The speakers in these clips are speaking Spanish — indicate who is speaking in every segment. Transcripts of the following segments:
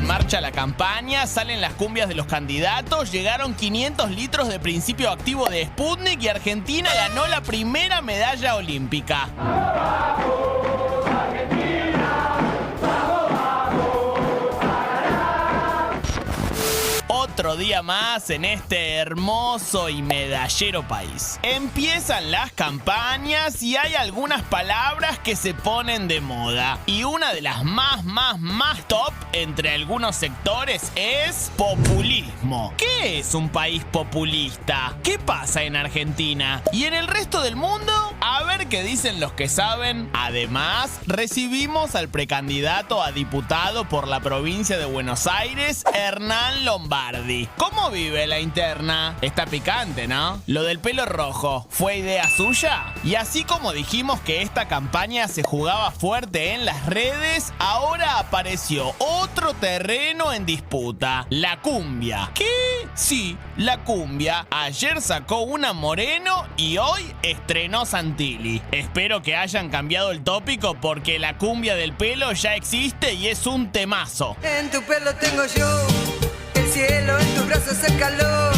Speaker 1: marcha la campaña, salen las cumbias de los candidatos, llegaron 500 litros de principio activo de Sputnik y Argentina ganó la primera medalla olímpica. Otro día más en este hermoso y medallero país. Empiezan las campañas y hay algunas palabras que se ponen de moda. Y una de las más top entre algunos sectores es populismo. ¿Qué es un país populista? ¿Qué pasa en Argentina? ¿Y en el resto del mundo? A ver qué dicen los que saben. Además, recibimos al precandidato a diputado por la provincia de Buenos Aires, Hernán Lombardi. ¿Cómo vive la interna? Está picante, ¿no? Lo del pelo rojo, ¿fue idea suya? Y así como dijimos que esta campaña se jugaba fuerte en las redes, ahora apareció otro terreno en disputa, la cumbia. ¿Qué? Sí, la cumbia. Ayer sacó una Moreno y hoy estrenó Santilli. Espero que hayan cambiado el tópico porque la cumbia del pelo ya existe y es un temazo.
Speaker 2: En tu pelo tengo yo el cielo, en tus brazos el calor.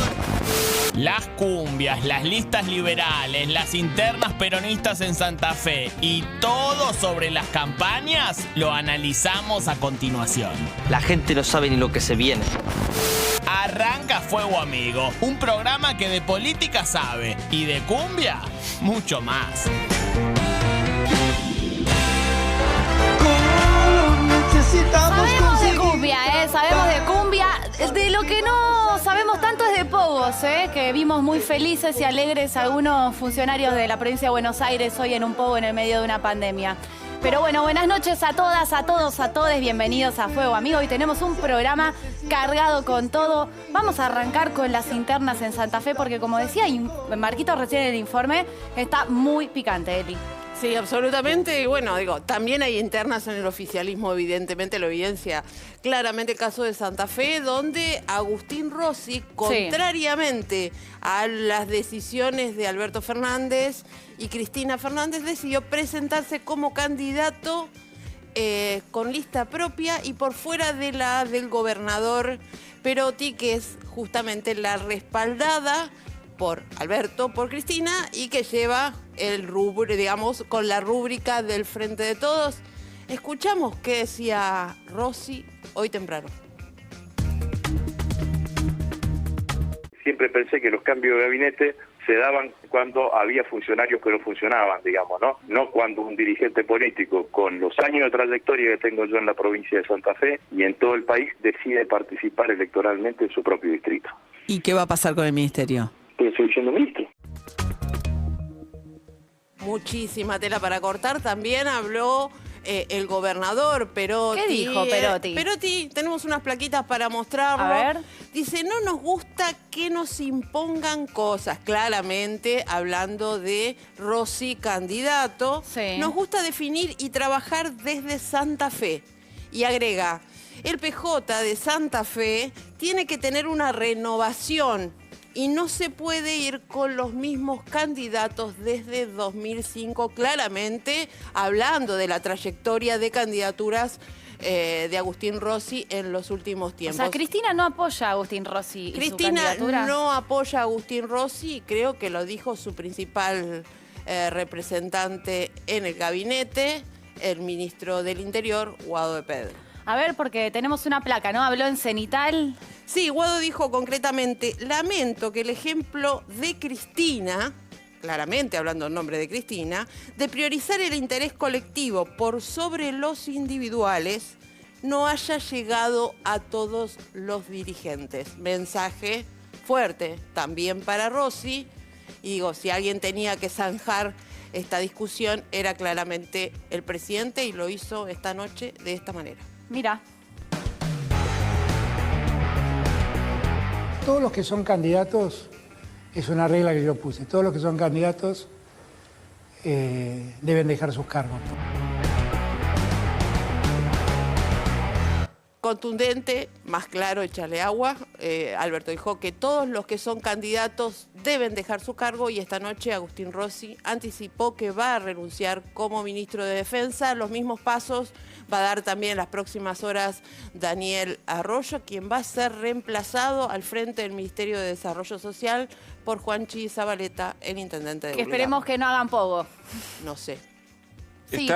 Speaker 1: Las cumbias, las listas liberales, las internas peronistas en Santa Fe y todo sobre las campañas lo analizamos a continuación.
Speaker 3: La gente no sabe ni lo que se viene.
Speaker 1: Arranca Fuego Amigo, un programa que de política sabe y de cumbia, mucho más.
Speaker 4: Sabemos de cumbia, sabemos de cumbia. De lo que no sabemos tanto es de pogos, que vimos muy felices y alegres algunos funcionarios de la provincia de Buenos Aires hoy en un pogo en el medio de una pandemia. Pero bueno, buenas noches a todas, a todos, a todes. Bienvenidos a Fuego Amigo. Hoy tenemos un programa cargado con todo. Vamos a arrancar con las internas en Santa Fe porque, como decía Marquito recién en el informe, está muy picante, Eli.
Speaker 5: Sí, absolutamente. Y bueno, digo, también hay internas en el oficialismo, evidentemente lo evidencia claramente el caso de Santa Fe, donde Agustín Rossi, contrariamente a las decisiones de Alberto Fernández y Cristina Fernández, decidió presentarse como candidato con lista propia y por fuera de la del gobernador Perotti, que es justamente la respaldada por Alberto, por Cristina, y que lleva el rubro, digamos, con la rúbrica del Frente de Todos. Escuchamos qué decía Rossi hoy temprano.
Speaker 6: Siempre pensé que los cambios de gabinete se daban cuando había funcionarios que no funcionaban, digamos, ¿no? No cuando un dirigente político, con los años de trayectoria que tengo yo en la provincia de Santa Fe y en todo el país, decide participar electoralmente en su propio distrito.
Speaker 7: ¿Y qué va a pasar con el ministerio?
Speaker 6: Estoy siendo ministro.
Speaker 5: Muchísima tela para cortar. También habló el gobernador Perotti.
Speaker 4: ¿Qué dijo Perotti?
Speaker 5: Perotti, tenemos unas plaquitas para mostrarlo.
Speaker 4: A ver.
Speaker 5: Dice, no nos gusta que nos impongan cosas. Claramente, hablando de Rossi, candidato.
Speaker 4: Sí.
Speaker 5: Nos gusta definir y trabajar desde Santa Fe. Y agrega, el PJ de Santa Fe tiene que tener una renovación y no se puede ir con los mismos candidatos desde 2005, claramente hablando de la trayectoria de candidaturas de Agustín Rossi en los últimos tiempos.
Speaker 4: O sea, Cristina no apoya a Agustín Rossi y su candidatura.
Speaker 5: Cristina no apoya a Agustín Rossi y creo que lo dijo su principal representante en el gabinete, el ministro del Interior, Guado de Pedro.
Speaker 4: A ver, porque tenemos una placa, ¿no? Habló en Cenital.
Speaker 5: Sí, Guado dijo concretamente, lamento que el ejemplo de Cristina, claramente hablando en nombre de Cristina, de priorizar el interés colectivo por sobre los individuales, no haya llegado a todos los dirigentes. Mensaje fuerte también para Rossi. Y digo, si alguien tenía que zanjar esta discusión, era claramente el presidente y lo hizo esta noche de esta manera.
Speaker 4: Mira.
Speaker 8: Todos los que son candidatos, es una regla que yo puse, todos los que son candidatos deben dejar sus cargos.
Speaker 5: Contundente, más claro, échale agua. Alberto. Dijo que todos los que son candidatos deben dejar su cargo y esta noche Agustín Rossi anticipó que va a renunciar como ministro de Defensa. Los mismos pasos va a dar también en las próximas horas Daniel Arroyo, quien va a ser reemplazado al frente del Ministerio de Desarrollo Social por Juanchi Zabaleta, el intendente de
Speaker 4: Que esperemos que no hagan poco.
Speaker 5: No sé.
Speaker 4: Sí,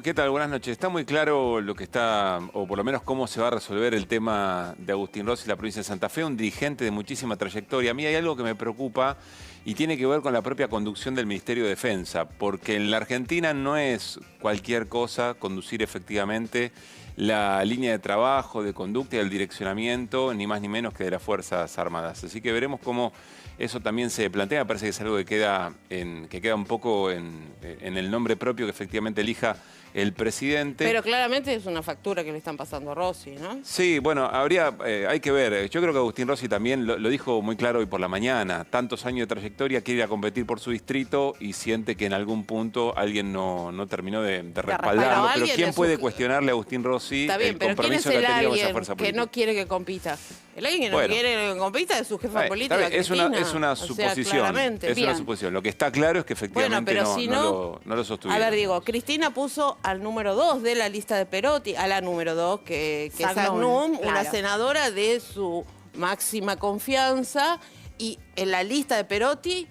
Speaker 9: ¿Qué tal? Buenas noches. Está muy claro lo que está, o por lo menos cómo se va a resolver el tema de Agustín Rossi y la provincia de Santa Fe, un dirigente de muchísima trayectoria. A mí hay algo que me preocupa y tiene que ver con la propia conducción del Ministerio de Defensa, porque en la Argentina no es cualquier cosa conducir efectivamente la línea de trabajo, de conducta y el direccionamiento, ni más ni menos que de las Fuerzas Armadas. Así que veremos cómo eso también se plantea. Me parece que es algo que queda un poco en el nombre propio que efectivamente elija el presidente.
Speaker 5: Pero claramente es una factura que le están pasando a Rossi, ¿no?
Speaker 9: Sí, bueno, hay que ver. Yo creo que Agustín Rossi también lo dijo muy claro hoy por la mañana. Tantos años de trayectoria, quiere ir a competir por su distrito y siente que en algún punto alguien no terminó de respaldarlo. Pero ¿quién puede cuestionarle a Agustín Rossi el compromiso que ha tenido con esa fuerza política?
Speaker 5: Que no quiere que compita. El alguien que no quiere que compita es su jefa política,
Speaker 9: es una suposición. Es una suposición. Lo que está claro es que efectivamente no lo sostuvieron.
Speaker 5: A ver, digo, Cristina puso al número 2 de la lista de Perotti, a la número 2, que es Agnum, una senadora de su máxima confianza, y en la lista de Perotti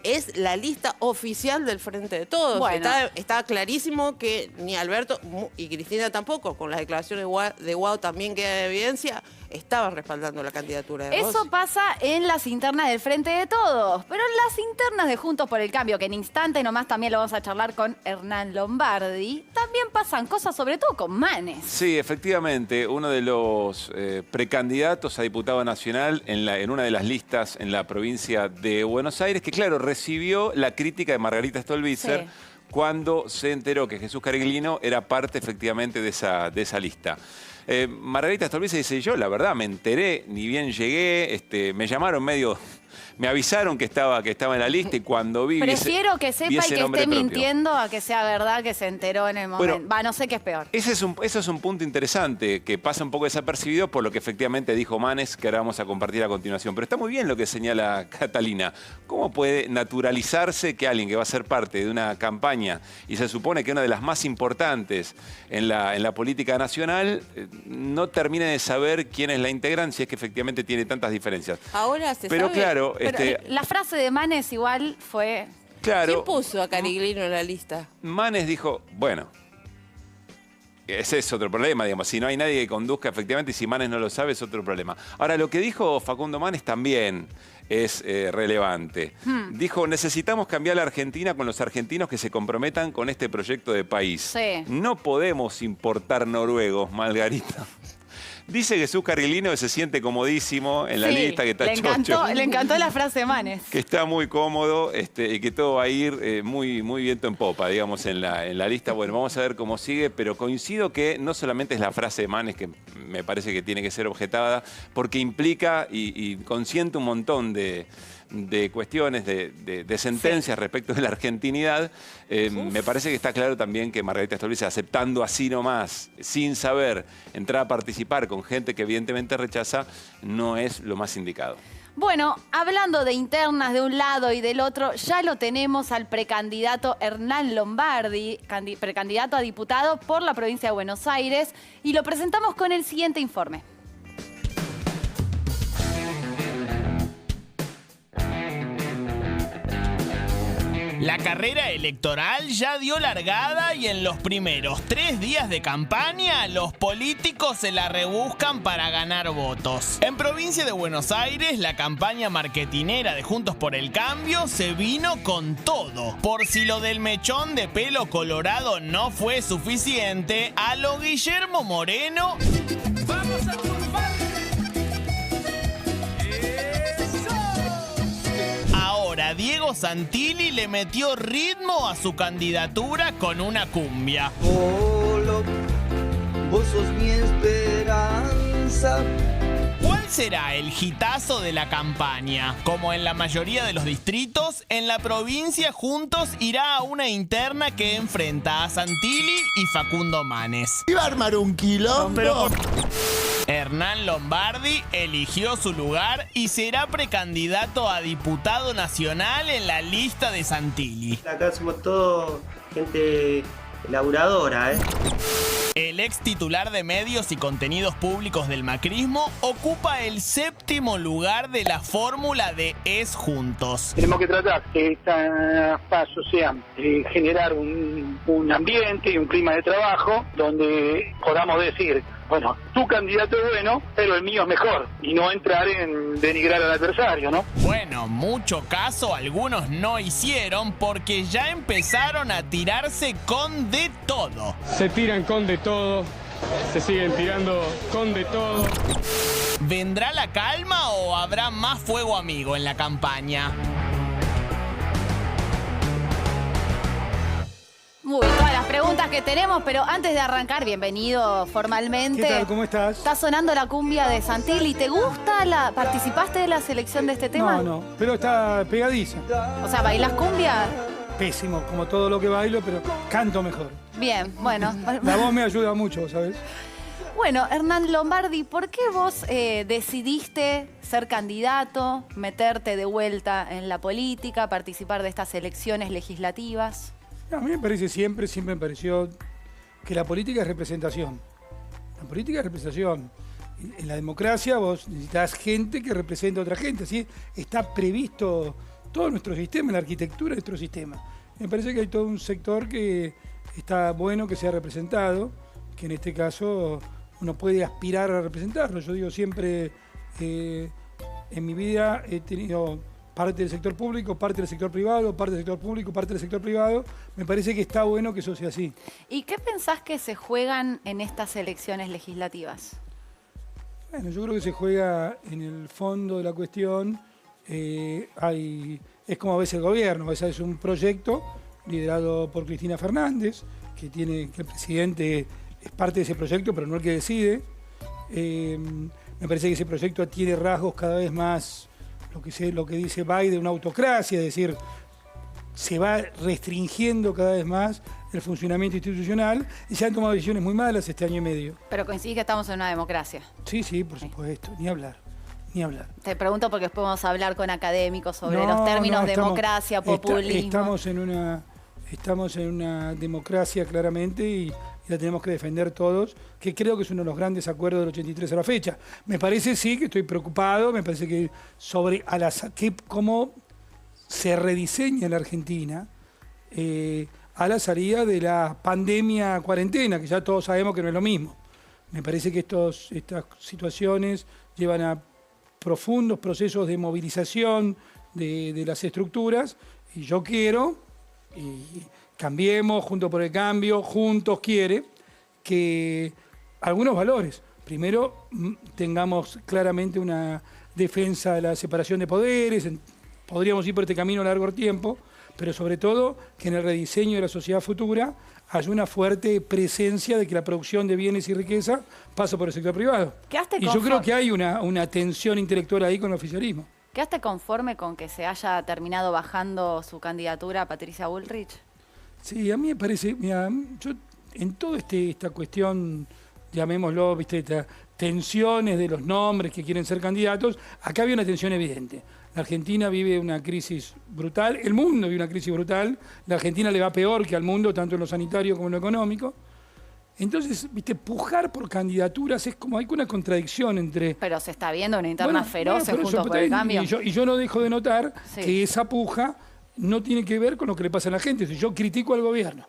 Speaker 5: es la lista oficial del Frente de Todos. Bueno. Está clarísimo que ni Alberto y Cristina tampoco, con las declaraciones de Guado también queda en evidencia, estaban respaldando la candidatura de Rossi.
Speaker 4: Eso pasa en las internas del Frente de Todos, pero en las internas de Juntos por el Cambio, que en instante nomás también lo vamos a charlar con Hernán Lombardi, también pasan cosas, sobre todo con Manes.
Speaker 9: Sí, efectivamente, uno de los precandidatos a diputado nacional en una de las listas en la provincia de Buenos Aires, que claro, recibió la crítica de Margarita Stolbizer cuando se enteró que Jesús Cariglino era parte efectivamente de esa lista. Margarita Stolbizer dice, yo la verdad me enteré, ni bien llegué, me llamaron me avisaron que estaba en la lista y cuando vi...
Speaker 4: Prefiero que sepa y que esté mintiendo a que sea verdad que se enteró en el momento. Bueno, no sé qué es peor.
Speaker 9: Ese es un punto interesante que pasa un poco desapercibido por lo que efectivamente dijo Manes, que ahora vamos a compartir a continuación. Pero está muy bien lo que señala Catalina. ¿Cómo puede naturalizarse que alguien que va a ser parte de una campaña y se supone que una de las más importantes en la política nacional no termine de saber quiénes la integran si es que efectivamente tiene tantas diferencias?
Speaker 5: Ahora se
Speaker 9: Pero
Speaker 5: sabe.
Speaker 9: Claro,
Speaker 4: pero la frase de Manes igual fue...
Speaker 9: Claro,
Speaker 5: ¿quién puso a Cariglino en la lista?
Speaker 9: Manes dijo, bueno, ese es otro problema, digamos. Si no hay nadie que conduzca efectivamente y si Manes no lo sabe es otro problema. Ahora, lo que dijo Facundo Manes también es relevante. Dijo, necesitamos cambiar la Argentina con los argentinos que se comprometan con este proyecto de país.
Speaker 4: Sí.
Speaker 9: No podemos importar noruegos, Margarita. Dice Jesús Cariglino que se siente comodísimo en la lista, que está chocho.
Speaker 4: Le encantó la frase de Manes.
Speaker 9: Que está muy cómodo y que todo va a ir muy viento en popa, digamos, en la lista. Bueno, vamos a ver cómo sigue, pero coincido que no solamente es la frase de Manes, que me parece que tiene que ser objetada, porque implica y consiente un montón de cuestiones, de sentencias respecto de la argentinidad. Me parece que está claro también que Margarita Stolbizer, aceptando así nomás, sin saber, entrar a participar con gente que evidentemente rechaza, no es lo más indicado.
Speaker 4: Bueno, hablando de internas de un lado y del otro, ya lo tenemos al precandidato Hernán Lombardi, precandidato a diputado por la provincia de Buenos Aires, y lo presentamos con el siguiente informe.
Speaker 1: La carrera electoral ya dio largada y en los primeros 3 días de campaña los políticos se la rebuscan para ganar votos. En provincia de Buenos Aires, la campaña marketinera de Juntos por el Cambio se vino con todo. Por si lo del mechón de pelo colorado no fue suficiente, a lo Guillermo Moreno... ¡Vamos a triunfar! Ahora Diego Santilli le metió ritmo a su candidatura con una cumbia.
Speaker 2: Polo, vos sos mi esperanza.
Speaker 1: ¿Cuál será el hitazo de la campaña? Como en la mayoría de los distritos, en la provincia Juntos irá a una interna que enfrenta a Santilli y Facundo Manes.
Speaker 10: ¿Iba a armar un quilombo?
Speaker 1: Hernán Lombardi eligió su lugar y será precandidato a diputado nacional en la lista de Santilli.
Speaker 11: Acá somos todos gente laburadora,
Speaker 1: El ex titular de medios y contenidos públicos del macrismo ocupa el 7º lugar de la fórmula de Es Juntos.
Speaker 8: Tenemos que tratar que estas pasos sean generar un ambiente y un clima de trabajo donde podamos decir, bueno, tu candidato es bueno, pero el mío es mejor, y no entrar en denigrar al adversario, ¿no?
Speaker 1: Bueno, mucho caso algunos no hicieron porque ya empezaron a tirarse con de todo.
Speaker 12: Se tiran con de todo, se siguen tirando con de todo.
Speaker 1: ¿Vendrá la calma o habrá más fuego amigo en la campaña?
Speaker 4: Muy bien, todas las preguntas que tenemos, pero antes de arrancar, bienvenido formalmente.
Speaker 8: ¿Qué tal? ¿Cómo estás?
Speaker 4: Está sonando la cumbia de Santilli. ¿Te gusta participaste de la selección de este tema?
Speaker 8: No, pero está pegadiza.
Speaker 4: O sea, ¿bailás cumbia?
Speaker 8: Pésimo, como todo lo que bailo, pero canto mejor.
Speaker 4: Bien, bueno.
Speaker 8: La voz me ayuda mucho, ¿sabes?
Speaker 4: Bueno, Hernán Lombardi, ¿por qué vos decidiste ser candidato, meterte de vuelta en la política, participar de estas elecciones legislativas?
Speaker 8: A mí me parece siempre me pareció que la política es representación. La política es representación. En la democracia vos necesitas gente que represente a otra gente. Así está previsto todo nuestro sistema, la arquitectura de nuestro sistema. Me parece que hay todo un sector que está bueno que sea representado, que en este caso uno puede aspirar a representarlo. Yo digo siempre, en mi vida he tenido parte del sector público, parte del sector privado, parte del sector público, parte del sector privado. Me parece que está bueno que eso sea así.
Speaker 4: ¿Y qué pensás que se juegan en estas elecciones legislativas?
Speaker 8: Bueno, yo creo que se juega en el fondo de la cuestión. Es como a veces el gobierno, a veces es un proyecto liderado por Cristina Fernández, que el presidente es parte de ese proyecto, pero no el que decide. Me parece que ese proyecto tiene rasgos cada vez más, lo que dice Biden, una autocracia, es decir, se va restringiendo cada vez más el funcionamiento institucional y se han tomado decisiones muy malas este año y medio.
Speaker 4: Pero coincide que estamos en una democracia.
Speaker 8: Sí, por supuesto, ni hablar.
Speaker 4: Te pregunto porque después vamos a hablar con académicos sobre los términos democracia, populismo.
Speaker 8: Estamos en una democracia claramente y la tenemos que defender todos, que creo que es uno de los grandes acuerdos del 83 a la fecha. Me parece sí que estoy preocupado, me parece que sobre cómo se rediseña la Argentina a la salida de la pandemia cuarentena, que ya todos sabemos que no es lo mismo. Me parece que estas situaciones llevan a profundos procesos de movilización de las estructuras y yo quiero, y Cambiemos, Juntos por el Cambio, Juntos quiere que algunos valores. Primero, tengamos claramente una defensa de la separación de poderes, podríamos ir por este camino a largo tiempo, pero sobre todo que en el rediseño de la sociedad futura haya una fuerte presencia de que la producción de bienes y riqueza pasa por el sector privado. Y yo creo que hay una tensión intelectual ahí con el oficialismo.
Speaker 4: ¿Quedaste conforme con que se haya terminado bajando su candidatura a Patricia Bullrich? Sí,
Speaker 8: a mí me parece, mira, yo en toda esta cuestión, llamémoslo, tensiones de los nombres que quieren ser candidatos, acá había una tensión evidente. La Argentina vive una crisis brutal, el mundo vive una crisis brutal, la Argentina le va peor que al mundo, tanto en lo sanitario como en lo económico. Entonces, pujar por candidaturas es como hay una contradicción entre...
Speaker 4: Pero se está viendo una interna feroz Juntos por el Cambio.
Speaker 8: Y yo no dejo de notar que esa puja no tiene que ver con lo que le pasa a la gente. Si yo critico al gobierno,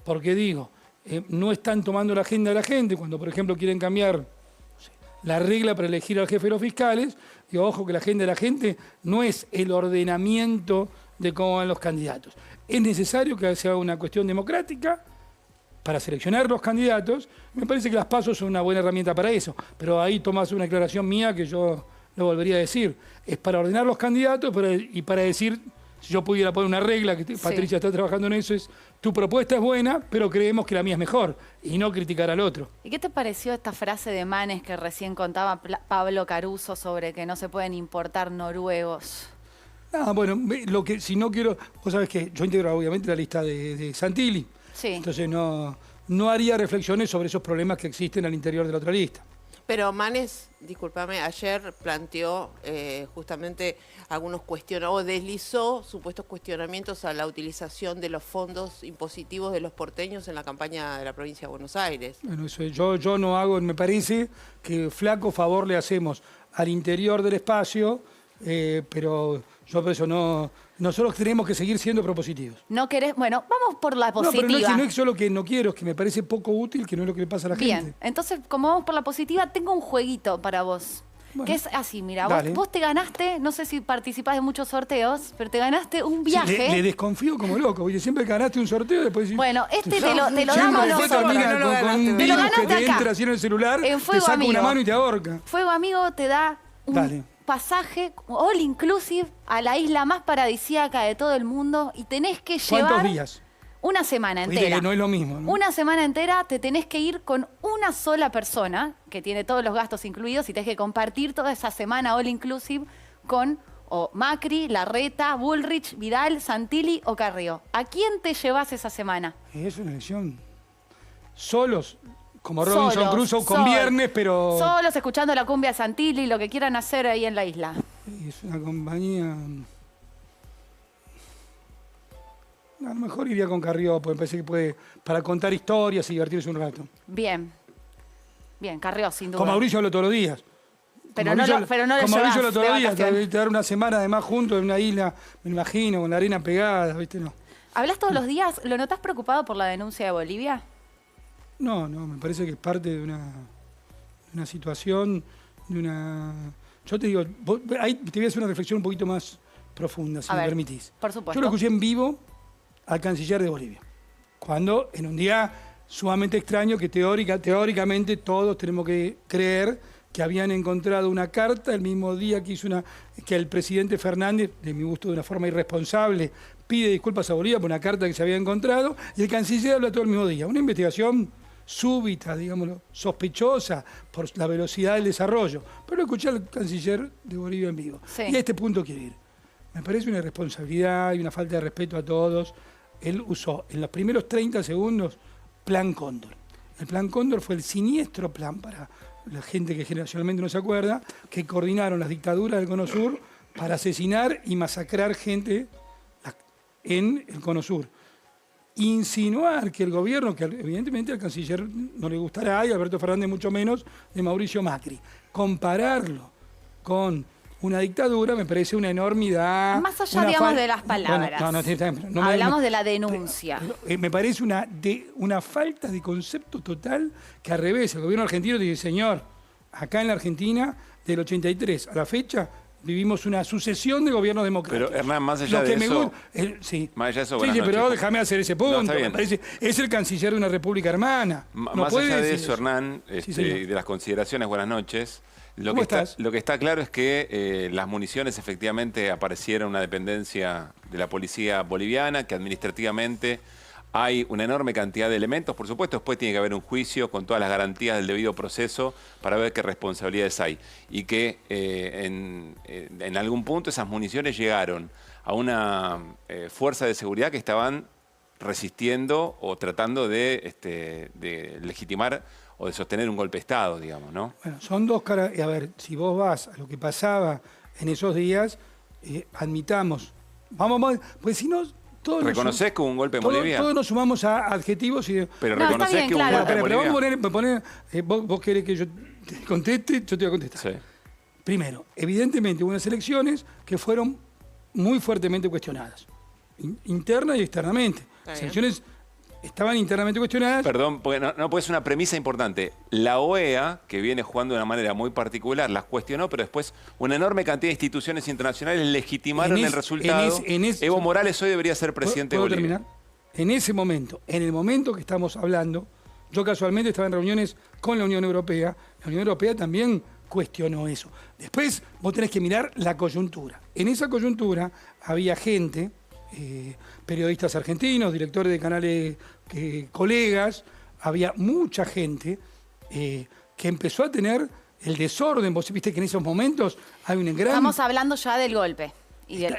Speaker 8: porque digo, no están tomando la agenda de la gente, cuando por ejemplo quieren cambiar la regla para elegir al jefe de los fiscales, digo, ojo que la agenda de la gente no es el ordenamiento de cómo van los candidatos. Es necesario que se haga una cuestión democrática para seleccionar los candidatos. Me parece que las PASO son una buena herramienta para eso, pero ahí tomás una aclaración mía que yo lo volvería a decir. Es para ordenar los candidatos y para decir si yo pudiera poner una regla, que Patricia está trabajando en eso, es tu propuesta es buena, pero creemos que la mía es mejor, y no criticar al otro.
Speaker 4: ¿Y qué te pareció esta frase de Manes que recién contaba Pablo Caruso sobre que no se pueden importar noruegos?
Speaker 8: Bueno, si no quiero... Vos sabés que yo integro obviamente la lista de Santilli.
Speaker 4: Sí.
Speaker 8: Entonces no haría reflexiones sobre esos problemas que existen al interior de la otra lista.
Speaker 5: Pero Manes, discúlpame, ayer planteó justamente algunos o deslizó supuestos cuestionamientos a la utilización de los fondos impositivos de los porteños en la campaña de la provincia de Buenos Aires.
Speaker 8: Bueno, eso yo no hago, me parece que flaco favor le hacemos al interior del espacio, pero yo por eso no... Nosotros tenemos que seguir siendo propositivos.
Speaker 4: ¿No querés? Bueno, vamos por la positiva.
Speaker 8: No, pero no es solo que no quiero, es que me parece poco útil, que no es lo que le pasa a la gente.
Speaker 4: Bien, entonces, como vamos por la positiva, tengo un jueguito para vos. Bueno, que es así, mira, vos te ganaste, no sé si participás de muchos sorteos, pero te ganaste un viaje.
Speaker 8: Le desconfío como loco, porque siempre ganaste un sorteo, después decís...
Speaker 4: Bueno, te lo damos nosotros.
Speaker 8: Con un virus que te entra así en el celular, te saca una mano y te ahorca.
Speaker 4: Fuego Amigo te da un pasaje all inclusive a la isla más paradisíaca de todo el mundo y tenés que llevar...
Speaker 8: ¿Cuántos días?
Speaker 4: Una semana entera.
Speaker 8: Que no es lo mismo, ¿no?
Speaker 4: Una semana entera te tenés que ir con una sola persona, que tiene todos los gastos incluidos, y tenés que compartir toda esa semana all inclusive con Macri, Larreta, Bullrich, Vidal, Santilli o Carrió. ¿A quién te llevas esa semana?
Speaker 8: Es una elección. Solos, como Robinson Crusoe con Viernes, pero...
Speaker 4: Solos, escuchando la cumbia Santilli, lo que quieran hacer ahí en la isla.
Speaker 8: Es una compañía... A lo mejor iría con Carrió, porque me parece que puede, para contar historias y divertirse un rato.
Speaker 4: Bien, Carrió, sin duda.
Speaker 8: Con Mauricio hablo todos los días.
Speaker 4: Pero no lo
Speaker 8: con Mauricio hablo todos los días, te dar una semana además juntos en una isla, me imagino, con la arena pegada, ¿viste? No.
Speaker 4: ¿Hablas todos los días? ¿Lo notás preocupado por la denuncia de Bolivia?
Speaker 8: No, me parece que es parte de una situación, de una... Yo te digo, ahí te voy a hacer una reflexión un poquito más profunda, si me permitís.
Speaker 4: Por supuesto.
Speaker 8: Yo lo escuché en vivo al canciller de Bolivia, cuando en un día sumamente extraño que teóricamente todos tenemos que creer que habían encontrado una carta el mismo día que el presidente Fernández, de mi gusto de una forma irresponsable, pide disculpas a Bolivia por una carta que se había encontrado, y el canciller habla todo el mismo día. Una investigación súbita, digámoslo, sospechosa por la velocidad del desarrollo. Pero lo escuché al canciller de Bolivia en vivo.
Speaker 4: Sí.
Speaker 8: Y a este punto quiero ir. Me parece una irresponsabilidad y una falta de respeto a todos. Él usó en los primeros 30 segundos Plan Cóndor. El Plan Cóndor fue el siniestro plan, para la gente que generacionalmente no se acuerda, que coordinaron las dictaduras del Cono Sur para asesinar y masacrar gente en el Cono Sur. Insinuar que el gobierno, que evidentemente al canciller no le gustará, y a Alberto Fernández mucho menos, de Mauricio Macri, compararlo con una dictadura me parece una enormidad.
Speaker 4: Más allá, digamos, de las palabras. Hablamos de la denuncia.
Speaker 8: Me parece una falta de concepto total, que al revés, el gobierno argentino dice, señor, acá en la Argentina, del 83 a la fecha, vivimos una sucesión de gobiernos democráticos.
Speaker 9: Pero Hernán, más allá de eso...
Speaker 8: Más
Speaker 9: allá de eso,
Speaker 8: pero déjame hacer ese punto. No, me parece, es el canciller de una república hermana.
Speaker 9: Más allá de eso, Hernán, y de las consideraciones, buenas noches. Lo que está claro es que las municiones efectivamente aparecieron una dependencia de la policía boliviana, que administrativamente hay una enorme cantidad de elementos. Por supuesto, después tiene que haber un juicio con todas las garantías del debido proceso para ver qué responsabilidades hay. Y que en algún punto esas municiones llegaron a una fuerza de seguridad que estaban resistiendo o tratando de legitimar o de sostener un golpe de Estado, digamos, ¿no?
Speaker 8: Bueno, son dos caras. A ver, si vos vas a lo que pasaba en esos días, admitamos. Vamos, pues si no...
Speaker 9: ¿Reconocés que hubo un golpe en Bolivia?
Speaker 8: Todos nos sumamos a adjetivos y...
Speaker 9: Pero reconocés que hubo un golpe en Bolivia.
Speaker 8: Pero vamos a poner... vos querés que yo te conteste, yo te voy a contestar.
Speaker 9: Sí.
Speaker 8: Primero, evidentemente hubo unas elecciones que fueron muy fuertemente cuestionadas. Interna y externamente. Las elecciones estaban internamente cuestionadas.
Speaker 9: Perdón, porque no puede ser una premisa importante. La OEA, que viene jugando de una manera muy particular, las cuestionó, pero después una enorme cantidad de instituciones internacionales legitimaron el resultado. Evo Morales hoy debería ser presidente de Bolivia.
Speaker 8: ¿Puedo terminar? En ese momento, en el momento que estamos hablando, yo casualmente estaba en reuniones con la Unión Europea. La Unión Europea también cuestionó eso. Después vos tenés que mirar la coyuntura. En esa coyuntura había gente periodistas argentinos, directores de canales, colegas, había mucha gente que empezó a tener el desorden. Vos viste que en esos momentos hay un gran...
Speaker 4: Estamos hablando ya del golpe.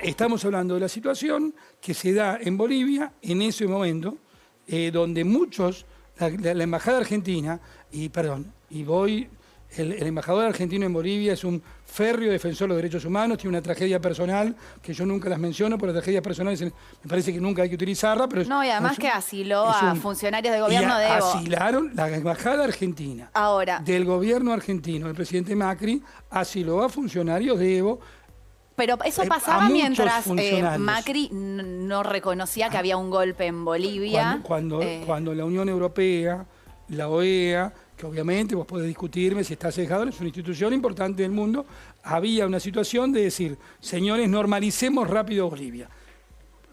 Speaker 8: Estamos hablando de la situación que se da en Bolivia en ese momento, donde muchos, la embajada argentina, el embajador argentino en Bolivia es un férreo defensor de los derechos humanos, tiene una tragedia personal, que yo nunca las menciono, porque las tragedias personales me parece que nunca hay que utilizarla. Pero
Speaker 4: no, y además que asiló a funcionarios del gobierno de Evo.
Speaker 8: Asilaron la embajada argentina.
Speaker 4: Ahora.
Speaker 8: Del gobierno argentino, el presidente Macri, asiló a funcionarios de Evo.
Speaker 4: Pero eso pasaba mientras Macri no reconocía que había un golpe en Bolivia.
Speaker 8: Cuando la Unión Europea, la OEA, que obviamente vos podés discutirme si está sesgado, es una institución importante del mundo, había una situación de decir, señores, normalicemos rápido Bolivia.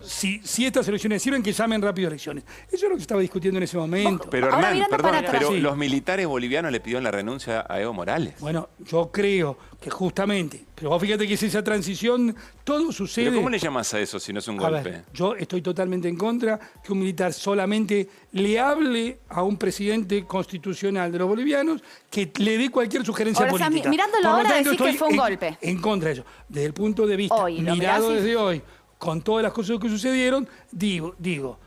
Speaker 8: Si estas elecciones sirven, que llamen rápido elecciones. Eso es lo que se estaba discutiendo en ese momento.
Speaker 9: Pero Hernán, pero los militares bolivianos le pidieron la renuncia a Evo Morales.
Speaker 8: Bueno, yo creo que justamente, pero vos fíjate que es esa transición, todo sucede...
Speaker 9: ¿Pero cómo le llamas a eso si no es un golpe?
Speaker 8: Ver, yo estoy totalmente en contra que un militar solamente le hable a un presidente constitucional de los bolivianos que le dé cualquier sugerencia política.
Speaker 4: O sea, mirándolo ahora decís que fue un golpe.
Speaker 8: En contra de eso. Desde el punto de vista, mirado desde hoy, con todas las cosas que sucedieron, digo,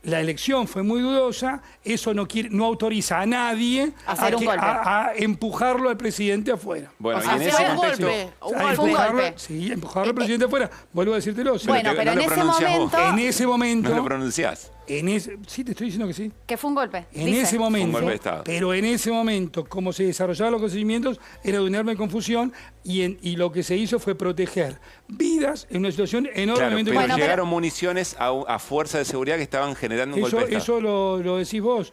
Speaker 8: la elección fue muy dudosa, eso no autoriza a nadie a empujarlo al presidente afuera.
Speaker 9: Bueno, y en ese contexto...
Speaker 8: Empujarlo al presidente afuera. Vuelvo a decírtelo.
Speaker 4: Bueno, pero en
Speaker 8: ese momento...
Speaker 9: ¿No lo pronunciás?
Speaker 8: Sí, te estoy diciendo que sí.
Speaker 4: Que fue un golpe.
Speaker 8: En ese momento, pero en ese momento, como se desarrollaban los procedimientos, era de una enorme confusión y lo que se hizo fue proteger vidas en una situación enormemente...
Speaker 9: Claro, pero llegaron municiones a fuerzas de seguridad que estaban generando un golpe de Estado.
Speaker 8: Eso lo decís vos.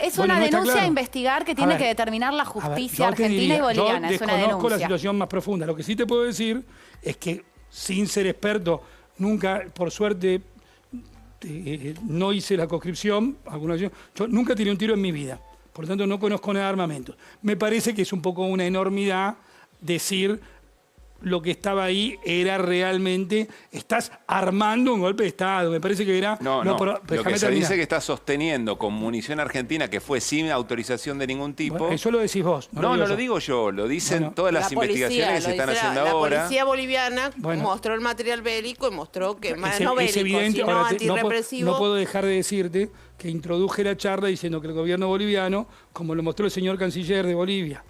Speaker 4: Es una denuncia a investigar que tiene que determinar la justicia argentina y boliviana. Es una denuncia.
Speaker 8: Desconozco la situación más profunda. Lo que sí te puedo decir es que, sin ser experto, nunca, por suerte... no hice la conscripción, yo nunca tiré un tiro en mi vida, por lo tanto no conozco nada de armamento. Me parece que es un poco una enormidad decir lo que estaba ahí era realmente, estás armando un golpe de Estado, me parece que era...
Speaker 9: Lo que se dice que está sosteniendo con munición argentina que fue sin autorización de ningún tipo...
Speaker 8: Bueno, eso lo decís vos.
Speaker 9: No lo digo yo, lo dicen todas las investigaciones que se están haciendo ahora.
Speaker 5: La policía boliviana mostró el material bélico y mostró que no bélico,
Speaker 8: evidente,
Speaker 5: sino antirrepresivo.
Speaker 8: No puedo dejar de decirte que introduje la charla diciendo que el gobierno boliviano, como lo mostró el señor canciller de Bolivia,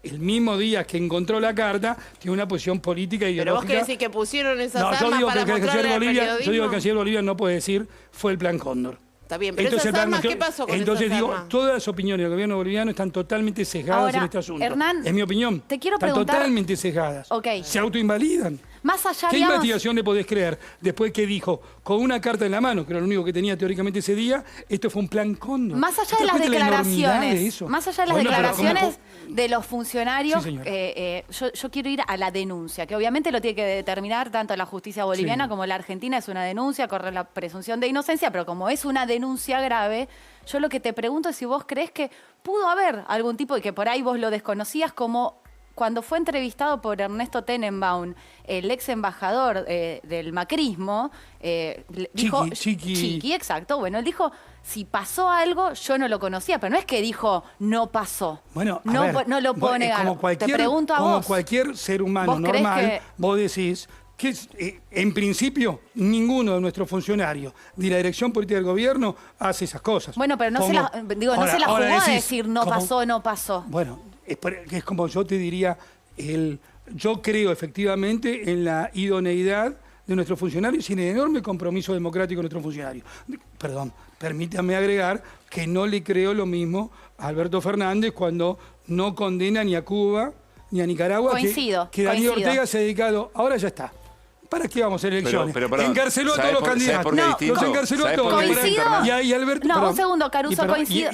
Speaker 8: el mismo día que encontró la carta, tiene una posición política y ideológica.
Speaker 5: Pero vos querés decir que pusieron esas armas para mostrarle al periodismo.
Speaker 8: Yo digo que el canciller de Bolivia no puede decir fue el plan Cóndor.
Speaker 5: Está bien, pero esas armas, ¿qué pasó con
Speaker 8: entonces
Speaker 5: esas
Speaker 8: digo,
Speaker 5: armas?
Speaker 8: todas las opiniones del gobierno boliviano están totalmente sesgadas en este asunto.
Speaker 4: Hernán,
Speaker 8: es mi opinión.
Speaker 4: Te quiero
Speaker 8: están
Speaker 4: preguntar...
Speaker 8: totalmente sesgadas. Se autoinvalidan.
Speaker 4: Más allá,
Speaker 8: ¿Qué investigación le podés creer después que dijo, con una carta en la mano, que era lo único que tenía teóricamente ese día, esto fue un plan Cóndor?
Speaker 4: Más allá de las declaraciones, de los funcionarios, yo quiero ir a la denuncia, que obviamente lo tiene que determinar tanto la justicia boliviana como la argentina. Es una denuncia, corre la presunción de inocencia, pero como es una denuncia grave, yo lo que te pregunto es si vos crees que pudo haber algún tipo, y que por ahí vos lo desconocías, como... Cuando fue entrevistado por Ernesto Tenenbaum, el ex embajador del macrismo, dijo... Chiqui, exacto. Bueno, él dijo, si pasó algo, yo no lo conocía, pero no es que dijo, no pasó.
Speaker 8: Bueno,
Speaker 4: no lo puedo negar.
Speaker 8: Te
Speaker 4: pregunto a vos.
Speaker 8: Como cualquier ser humano normal, vos decís que en principio ninguno de nuestros funcionarios de la dirección política del gobierno hace esas cosas.
Speaker 4: Bueno, pero no se la jugó a decir no pasó.
Speaker 8: Bueno... Es como yo te diría, yo creo efectivamente en la idoneidad de nuestros funcionarios y en el enorme compromiso democrático de nuestros funcionarios. Perdón, permítame agregar que no le creo lo mismo a Alberto Fernández cuando no condena ni a Cuba ni a Nicaragua, que Daniel Ortega se ha dedicado, ahora ya está. ¿Para qué vamos a elecciones?
Speaker 9: Pero,
Speaker 8: encarceló a todos los candidatos. Los encarceló a todos.
Speaker 4: ¿Coincido?
Speaker 8: Y Alberto,
Speaker 4: un segundo, Caruso, coincido.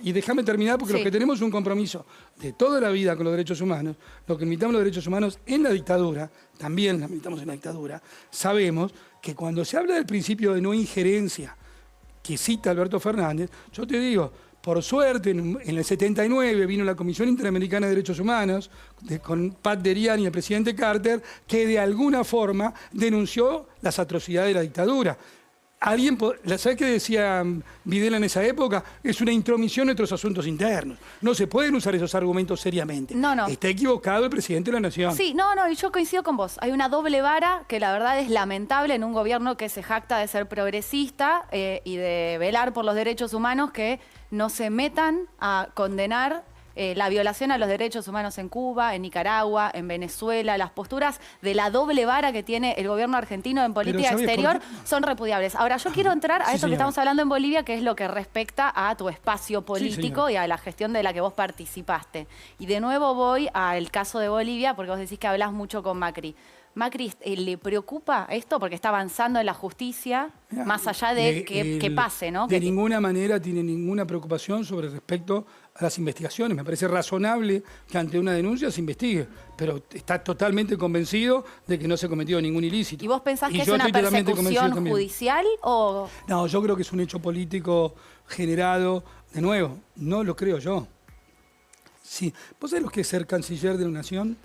Speaker 8: Y déjame terminar, porque los que tenemos un compromiso de toda la vida con los derechos humanos, los que militamos los derechos humanos en la dictadura, también los militamos en la dictadura, sabemos que cuando se habla del principio de no injerencia que cita Alberto Fernández, yo te digo, Por suerte, en el 79 vino la Comisión Interamericana de Derechos Humanos con Pat Derian y el presidente Carter, que de alguna forma denunció las atrocidades de la dictadura. ¿Sabes qué decía Videla en esa época? Es una intromisión en nuestros asuntos internos. No se pueden usar esos argumentos seriamente.
Speaker 4: No.
Speaker 8: Está equivocado el presidente de la Nación.
Speaker 4: Sí, y yo coincido con vos. Hay una doble vara que la verdad es lamentable en un gobierno que se jacta de ser progresista y de velar por los derechos humanos, que no se metan a condenar la violación a los derechos humanos en Cuba, en Nicaragua, en Venezuela. Las posturas de la doble vara que tiene el gobierno argentino en política exterior son repudiables. Ahora, yo quiero entrar a esto que estamos hablando en Bolivia, que es lo que respecta a tu espacio político y a la gestión de la que vos participaste. Y de nuevo voy al caso de Bolivia, porque vos decís que hablás mucho con Macri. ¿Macri le preocupa esto porque está avanzando en la justicia, más allá de que pase, ¿no?
Speaker 8: De ninguna manera tiene ninguna preocupación sobre respecto a las investigaciones. Me parece razonable que ante una denuncia se investigue, pero está totalmente convencido de que no se cometió ningún ilícito.
Speaker 4: ¿Y vos pensás que es una persecución judicial o...?
Speaker 8: No, yo creo que es un hecho político generado. De nuevo, no lo creo yo. Sí. ¿Vos sabés lo que es ser canciller de una nación?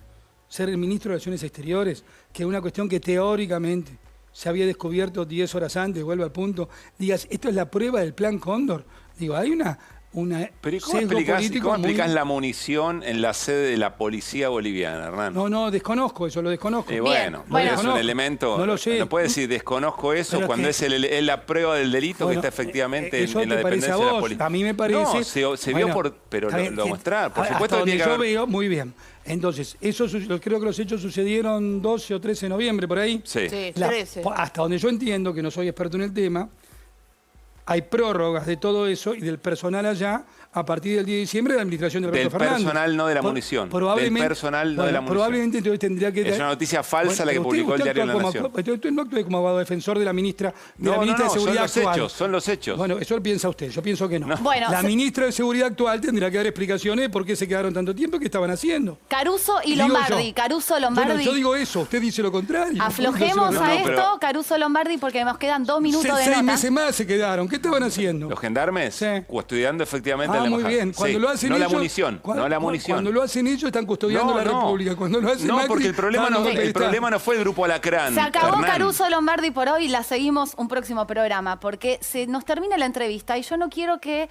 Speaker 8: Ser el ministro de Relaciones Exteriores, que es una cuestión que teóricamente se había descubierto 10 horas antes, vuelvo al punto, digas, esto es la prueba del Plan Cóndor. Digo, hay una
Speaker 9: Pero ¿cómo explicás la munición en la sede de la policía boliviana, Hernán?
Speaker 8: No, desconozco eso, lo desconozco.
Speaker 9: Bueno, es un elemento.
Speaker 8: No lo sé.
Speaker 9: No puedes decir desconozco eso pero cuando es la prueba del delito que está efectivamente en la dependencia de la policía.
Speaker 8: A mí me parece.
Speaker 9: No, se vio pero lo mostrar. Por supuesto
Speaker 8: hasta
Speaker 9: que
Speaker 8: donde yo veo, muy bien. Entonces, creo que los hechos sucedieron 12 o 13 de noviembre, por ahí.
Speaker 9: Sí.
Speaker 5: 13.
Speaker 8: Hasta donde yo entiendo, que no soy experto en el tema, hay prórrogas de todo eso y del personal allá a partir del 10 de diciembre de la administración de Alberto Fernández.
Speaker 9: Del personal, no de la munición. Del personal, no de la munición.
Speaker 8: Probablemente entonces tendría que...
Speaker 9: Es una noticia falsa la que publicó el diario La Nación.
Speaker 8: Usted no actúe como abogado defensor de la ministra de Seguridad actual.
Speaker 9: Son los hechos.
Speaker 8: Bueno, eso lo piensa usted, yo pienso que no.
Speaker 4: Bueno,
Speaker 8: la ministra de Seguridad actual tendrá que dar explicaciones de por qué se quedaron tanto tiempo y qué estaban haciendo.
Speaker 4: Caruso y Lombardi. Caruso, Lombardi.
Speaker 8: Yo digo eso, usted dice lo contrario.
Speaker 4: Aflojemos a esto, Caruso, Lombardi, porque nos quedan 2 minutos de nota.
Speaker 8: 6 meses más se quedaron. ¿Qué estaban haciendo?
Speaker 9: ¿Los gendarmes?
Speaker 8: Sí.
Speaker 9: Custodiando efectivamente la embajada.
Speaker 8: Muy bien. Cuando lo hacen
Speaker 9: no
Speaker 8: ellos,
Speaker 9: la munición, no la munición.
Speaker 8: Cuando lo hacen ellos están custodiando la República. Cuando lo hacen Macri,
Speaker 9: porque el problema no fue el grupo Alacrán.
Speaker 4: Se acabó
Speaker 9: Hernán.
Speaker 4: Caruso Lombardi por hoy y la seguimos un próximo programa, porque se nos termina la entrevista y yo no quiero que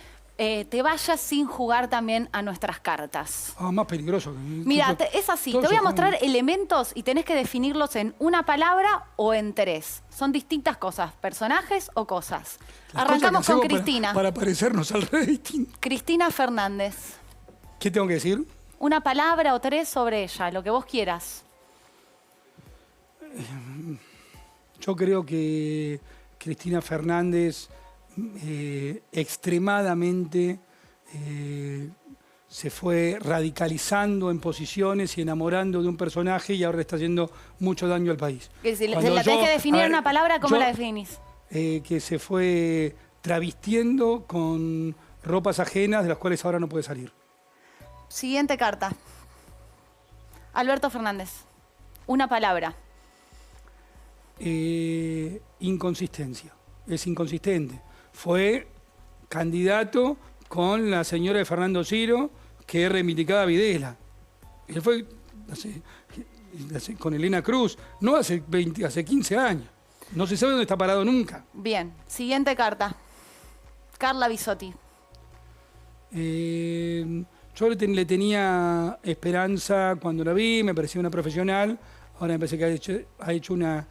Speaker 4: te vayas sin jugar también a nuestras cartas.
Speaker 8: Más peligroso.
Speaker 4: Mira, es así. Te voy a mostrar elementos y tenés que definirlos en una palabra o en 3. Son distintas cosas, personajes o cosas. Arrancamos con Cristina.
Speaker 8: Para parecernos al rating.
Speaker 4: Cristina Fernández.
Speaker 8: ¿Qué tengo que decir?
Speaker 4: Una palabra o 3 sobre ella, lo que vos quieras.
Speaker 8: Yo creo que Cristina Fernández extremadamente se fue radicalizando en posiciones y enamorando de un personaje y ahora está haciendo mucho daño al país.
Speaker 4: Si la tenés que definir en una palabra, ¿cómo la definís?
Speaker 8: Que se fue travestiendo con ropas ajenas de las cuales ahora no puede salir.
Speaker 4: Siguiente carta. Alberto Fernández. Una palabra.
Speaker 8: Inconsistencia. Es inconsistente. Fue candidato con la señora de Fernando Ciro, que reivindicaba a Videla. Él fue con Elena Cruz, no hace 15 años. No se sabe dónde está parado nunca.
Speaker 4: Bien. Siguiente carta. Carla Bisotti.
Speaker 8: Yo le tenía esperanza cuando la vi, me parecía una profesional. Ahora me parece que ha hecho una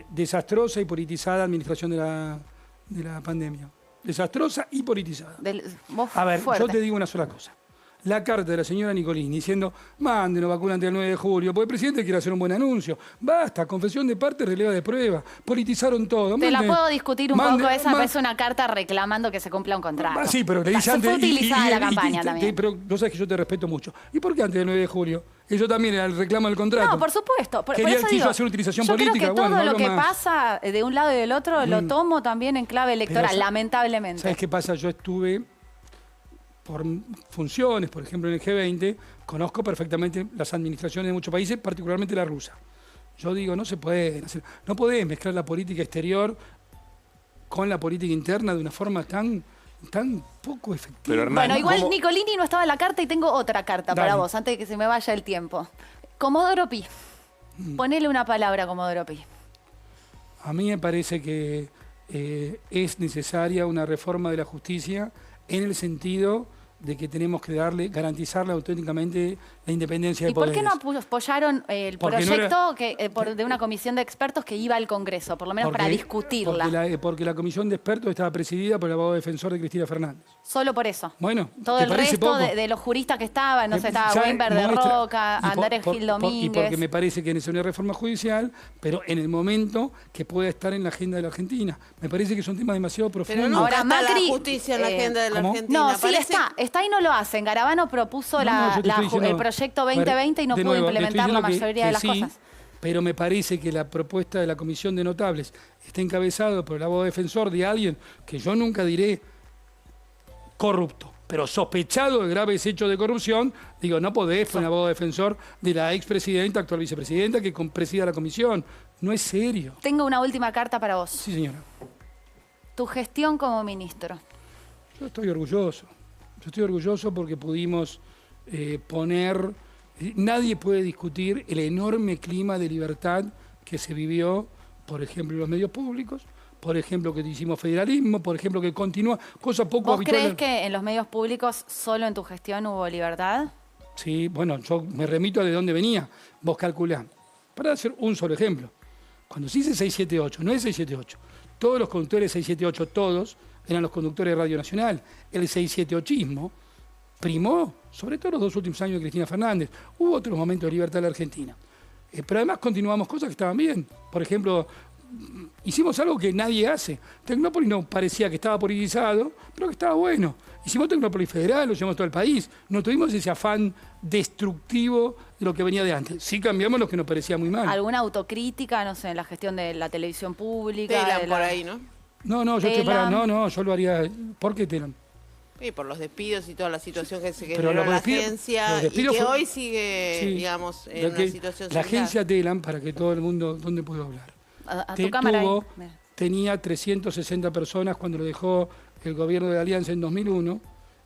Speaker 8: desastrosa y politizada administración de la pandemia. Desastrosa y politizada. A ver, yo te digo una sola cosa. La carta de la señora Nicolini diciendo, mándenos vacuna antes del 9 de julio, porque el presidente quiere hacer un buen anuncio. Basta, confesión de parte, releva de prueba. Politizaron todo.
Speaker 4: Te la puedo discutir un poco, esa es una carta reclamando que se cumpla un contrato.
Speaker 8: Sí, pero le dice antes...
Speaker 4: Fue utilizada la campaña también.
Speaker 8: Pero no sabes que yo te respeto mucho. ¿Y por qué antes del 9 de julio? Eso también era el reclamo del contrato.
Speaker 4: No, por supuesto.
Speaker 8: Quiso hacer utilización política.
Speaker 4: Creo que todo lo que pasa de un lado y del otro lo tomo también en clave electoral, lamentablemente.
Speaker 8: ¿Sabes qué pasa? Yo estuve... por funciones, por ejemplo en el G20, conozco perfectamente las administraciones de muchos países, particularmente la rusa. Yo digo, no podés mezclar la política exterior con la política interna de una forma tan tan poco efectivo.
Speaker 9: Pero, Hernán,
Speaker 4: bueno, igual Nicolini no estaba en la carta y tengo otra carta para vos, antes de que se me vaya el tiempo. Comodoro Pi. Ponele una palabra a Comodoro Pi.
Speaker 8: A mí me parece que es necesaria una reforma de la justicia en el sentido de que tenemos que garantizarle auténticamente la independencia de poderes.
Speaker 4: ¿Y por qué no apoyaron el proyecto de una comisión de expertos que iba al Congreso, por lo menos para discutirla?
Speaker 8: Porque la comisión de expertos estaba presidida por el abogado defensor de Cristina Fernández.
Speaker 4: Solo por eso.
Speaker 8: Bueno,
Speaker 4: todo el resto de los juristas que estaban, no sé, estaba Weinberg de Roca, Andrés Gil Domínguez.
Speaker 8: Y porque me parece que es una reforma judicial, pero en el momento que pueda estar en la agenda de la Argentina. Me parece que son temas demasiado profundos.
Speaker 5: Pero no ahora Macri, la justicia en la agenda de la Argentina.
Speaker 4: No, sí está y no lo hacen. Garabano propuso el proyecto 2020 y no pudo implementar la mayoría de las cosas.
Speaker 8: Pero me parece que la propuesta de la Comisión de Notables está encabezada por el abogado defensor de alguien que yo nunca diré corrupto, pero sospechado de graves hechos de corrupción. Digo, no podés poner abogado defensor de la expresidenta, actual vicepresidenta, que presida la comisión. No es serio.
Speaker 4: Tengo una última carta para vos.
Speaker 8: Sí, señora.
Speaker 4: Tu gestión como ministro.
Speaker 8: Yo estoy orgulloso. Yo estoy orgulloso porque pudimos poner... Nadie puede discutir el enorme clima de libertad que se vivió, por ejemplo, en los medios públicos, por ejemplo, que hicimos federalismo, por ejemplo, que continúa, cosa poco habitual.
Speaker 4: ¿Vos crees que en los medios públicos solo en tu gestión hubo libertad?
Speaker 8: Sí, bueno, yo me remito a de dónde venía. Vos calculá. Para hacer un solo ejemplo. Cuando se dice 678, no es 678. Todos los conductores de 678, todos, eran los conductores de Radio Nacional. El 678ismo primó, sobre todo los 2 últimos años de Cristina Fernández. Hubo otros momentos de libertad en la Argentina. Pero además continuamos cosas que estaban bien. Por ejemplo, hicimos algo que nadie hace. Tecnópolis no parecía que estaba politizado, pero que estaba bueno. Hicimos Tecnópolis Federal, lo llevamos todo el país. No tuvimos ese afán destructivo de lo que venía de antes. Sí cambiamos lo que nos parecía muy mal.
Speaker 4: ¿Alguna autocrítica, no sé, en la gestión de la televisión pública?
Speaker 5: Telan por ahí, ¿no?
Speaker 8: No, yo lo haría. ¿Por qué Telan?
Speaker 5: Sí, por los despidos y toda la situación que se generó en la agencia y que hoy sigue, digamos, en una situación
Speaker 8: similar. La agencia Telan, para que todo el mundo, ¿dónde puedo hablar?
Speaker 4: A tu cámara
Speaker 8: tenía 360 personas cuando lo dejó el gobierno de Alianza en 2001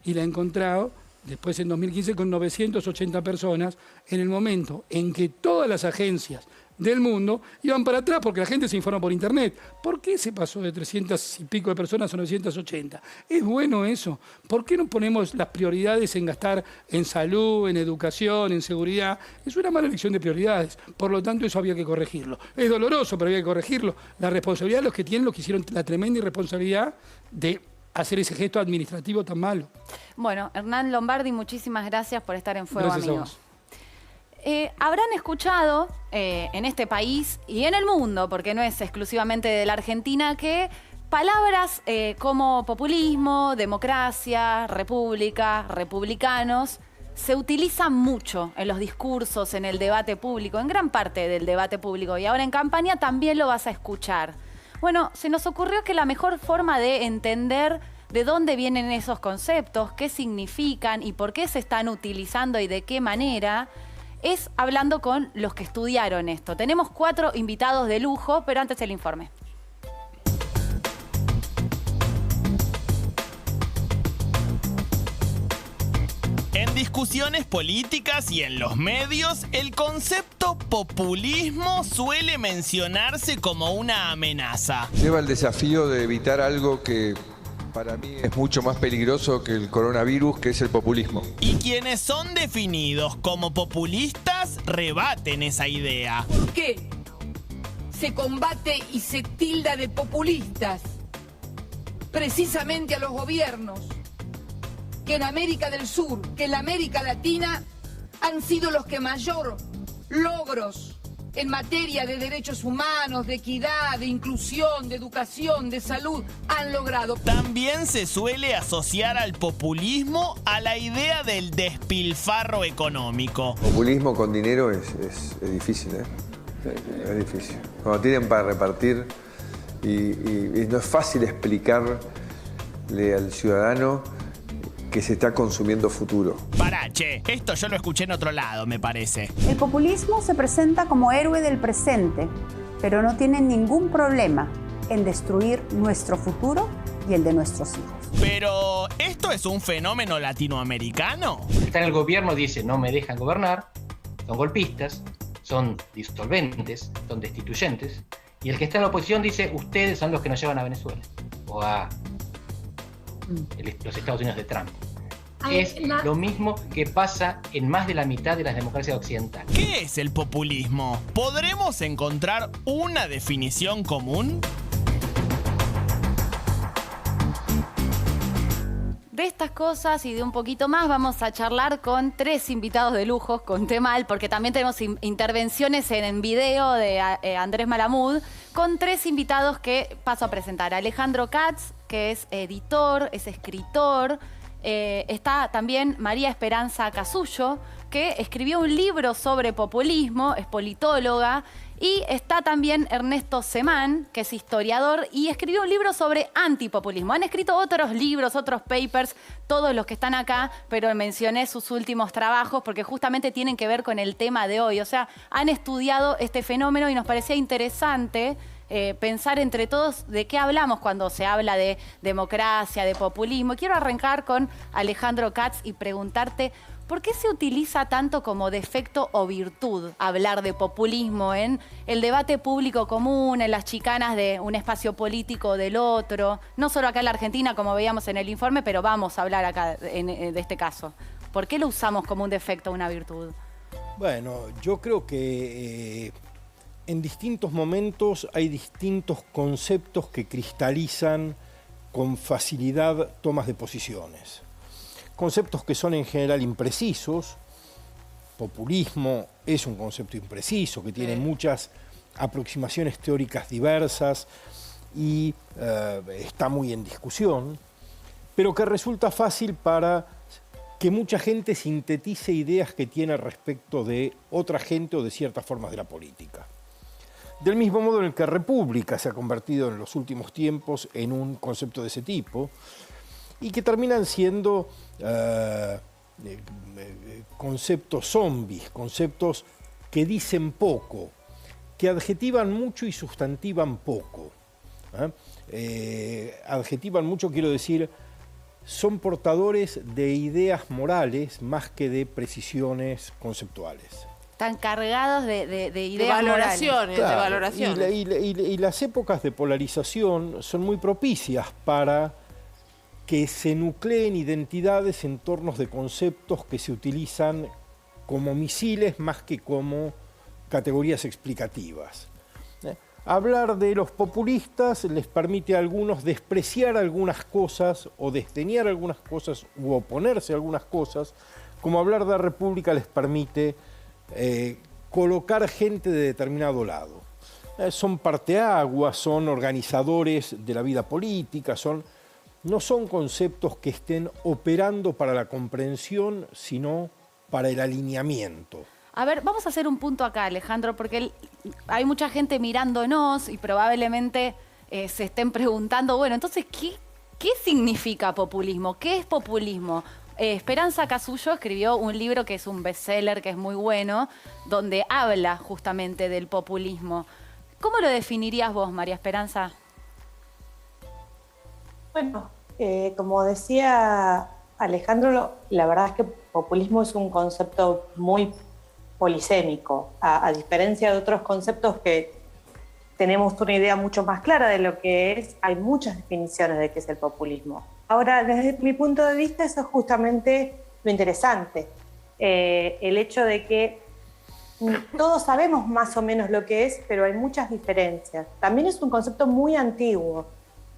Speaker 8: y la ha encontrado después en 2015 con 980 personas en el momento en que todas las agencias del mundo iban para atrás porque la gente se informa por internet. ¿Por qué se pasó de 300 y pico de personas a 980? ¿Es bueno eso? ¿Por qué no ponemos las prioridades en gastar en salud, en educación, en seguridad? Es una mala elección de prioridades. Por lo tanto, eso había que corregirlo. Es doloroso, pero había que corregirlo. La responsabilidad de los que tienen, los que hicieron la tremenda irresponsabilidad de hacer ese gesto administrativo tan malo.
Speaker 4: Bueno, Hernán Lombardi, muchísimas gracias por estar en Fuego,
Speaker 8: gracias,
Speaker 4: amigos. Habrán escuchado en este país y en el mundo, porque no es exclusivamente de la Argentina, que palabras como populismo, democracia, república, republicanos, se utilizan mucho en los discursos, en el debate público, en gran parte del debate público. Y ahora en campaña también lo vas a escuchar. Bueno, se nos ocurrió que la mejor forma de entender de dónde vienen esos conceptos, qué significan y por qué se están utilizando y de qué manera, es hablando con los que estudiaron esto. Tenemos 4 invitados de lujo, pero antes el informe.
Speaker 1: En discusiones políticas y en los medios, el concepto populismo suele mencionarse como una amenaza.
Speaker 13: Lleva el desafío de evitar algo que para mí es mucho más peligroso que el coronavirus, que es el populismo.
Speaker 1: Y quienes son definidos como populistas rebaten esa idea.
Speaker 14: ¿Por qué se combate y se tilda de populistas precisamente a los gobiernos que en América del Sur, que en la América Latina han sido los que mayor logros en materia de derechos humanos, de equidad, de inclusión, de educación, de salud, han logrado?
Speaker 1: También se suele asociar al populismo a la idea del despilfarro económico.
Speaker 13: Populismo con dinero es difícil, ¿eh? Es difícil. Cuando tienen para repartir y no es fácil explicarle al ciudadano que se está consumiendo futuro.
Speaker 1: Pará, che, esto yo lo escuché en otro lado, me parece.
Speaker 15: El populismo se presenta como héroe del presente, pero no tiene ningún problema en destruir nuestro futuro y el de nuestros hijos.
Speaker 1: Pero, ¿esto es un fenómeno latinoamericano?
Speaker 16: El que está en el gobierno dice no me dejan gobernar, son golpistas, son disolventes, son destituyentes, y el que está en la oposición dice ustedes son los que nos llevan a Venezuela o a los Estados Unidos de Trump. Es lo mismo que pasa en más de la mitad de las democracias occidentales.
Speaker 1: ¿Qué es el populismo? ¿Podremos encontrar una definición común?
Speaker 4: De estas cosas y de un poquito más vamos a charlar con 3 invitados de lujo, conté mal, porque también tenemos intervenciones en video de Andrés Malamud, con 3 invitados que paso a presentar. Alejandro Katz, que es editor, es escritor. Está también María Esperanza Casullo, que escribió un libro sobre populismo, es politóloga. Y está también Ernesto Semán, que es historiador y escribió un libro sobre antipopulismo. Han escrito otros libros, otros papers, todos los que están acá, pero mencioné sus últimos trabajos porque justamente tienen que ver con el tema de hoy. O sea, han estudiado este fenómeno y nos parecía interesante pensar entre todos de qué hablamos cuando se habla de democracia, de populismo. Quiero arrancar con Alejandro Katz y preguntarte, ¿por qué se utiliza tanto como defecto o virtud hablar de populismo en el debate público común, en las chicanas de un espacio político o del otro? No solo acá en la Argentina, como veíamos en el informe, pero vamos a hablar acá de este caso. ¿Por qué lo usamos como un defecto o una virtud?
Speaker 17: Bueno, yo creo que en distintos momentos hay distintos conceptos que cristalizan con facilidad tomas de posiciones. Conceptos que son en general imprecisos. Populismo es un concepto impreciso que tiene muchas aproximaciones teóricas diversas y está muy en discusión, pero que resulta fácil para que mucha gente sintetice ideas que tiene respecto de otra gente o de ciertas formas de la política. Del mismo modo en el que república se ha convertido en los últimos tiempos en un concepto de ese tipo, y que terminan siendo conceptos zombies, conceptos que dicen poco, que adjetivan mucho y sustantivan poco. Adjetivan mucho, quiero decir, son portadores de ideas morales más que de precisiones conceptuales.
Speaker 4: Están cargados de ideas
Speaker 5: valoraciones,
Speaker 17: claro,
Speaker 5: de valoraciones.
Speaker 17: Y las épocas de polarización son muy propicias para que se nucleen identidades en torno de conceptos que se utilizan como misiles más que como categorías explicativas. Hablar de los populistas les permite a algunos despreciar algunas cosas o desdeñar algunas cosas u oponerse a algunas cosas, como hablar de la República les permite colocar gente de determinado lado. Son parteaguas, son organizadores de la vida política, no son conceptos que estén operando para la comprensión, sino para el alineamiento.
Speaker 4: A ver, vamos a hacer un punto acá, Alejandro, porque hay mucha gente mirándonos y probablemente se estén preguntando, bueno, entonces, ¿qué significa populismo? ¿Qué es populismo? Esperanza Casullo escribió un libro que es un bestseller, que es muy bueno, donde habla justamente del populismo. ¿Cómo lo definirías vos, María Esperanza?
Speaker 18: Bueno, como decía Alejandro, la verdad es que populismo es un concepto muy polisémico, a diferencia de otros conceptos que tenemos una idea mucho más clara de lo que es, hay muchas definiciones de qué es el populismo. Ahora, desde mi punto de vista, eso es justamente lo interesante, el hecho de que todos sabemos más o menos lo que es, pero hay muchas diferencias. También es un concepto muy antiguo.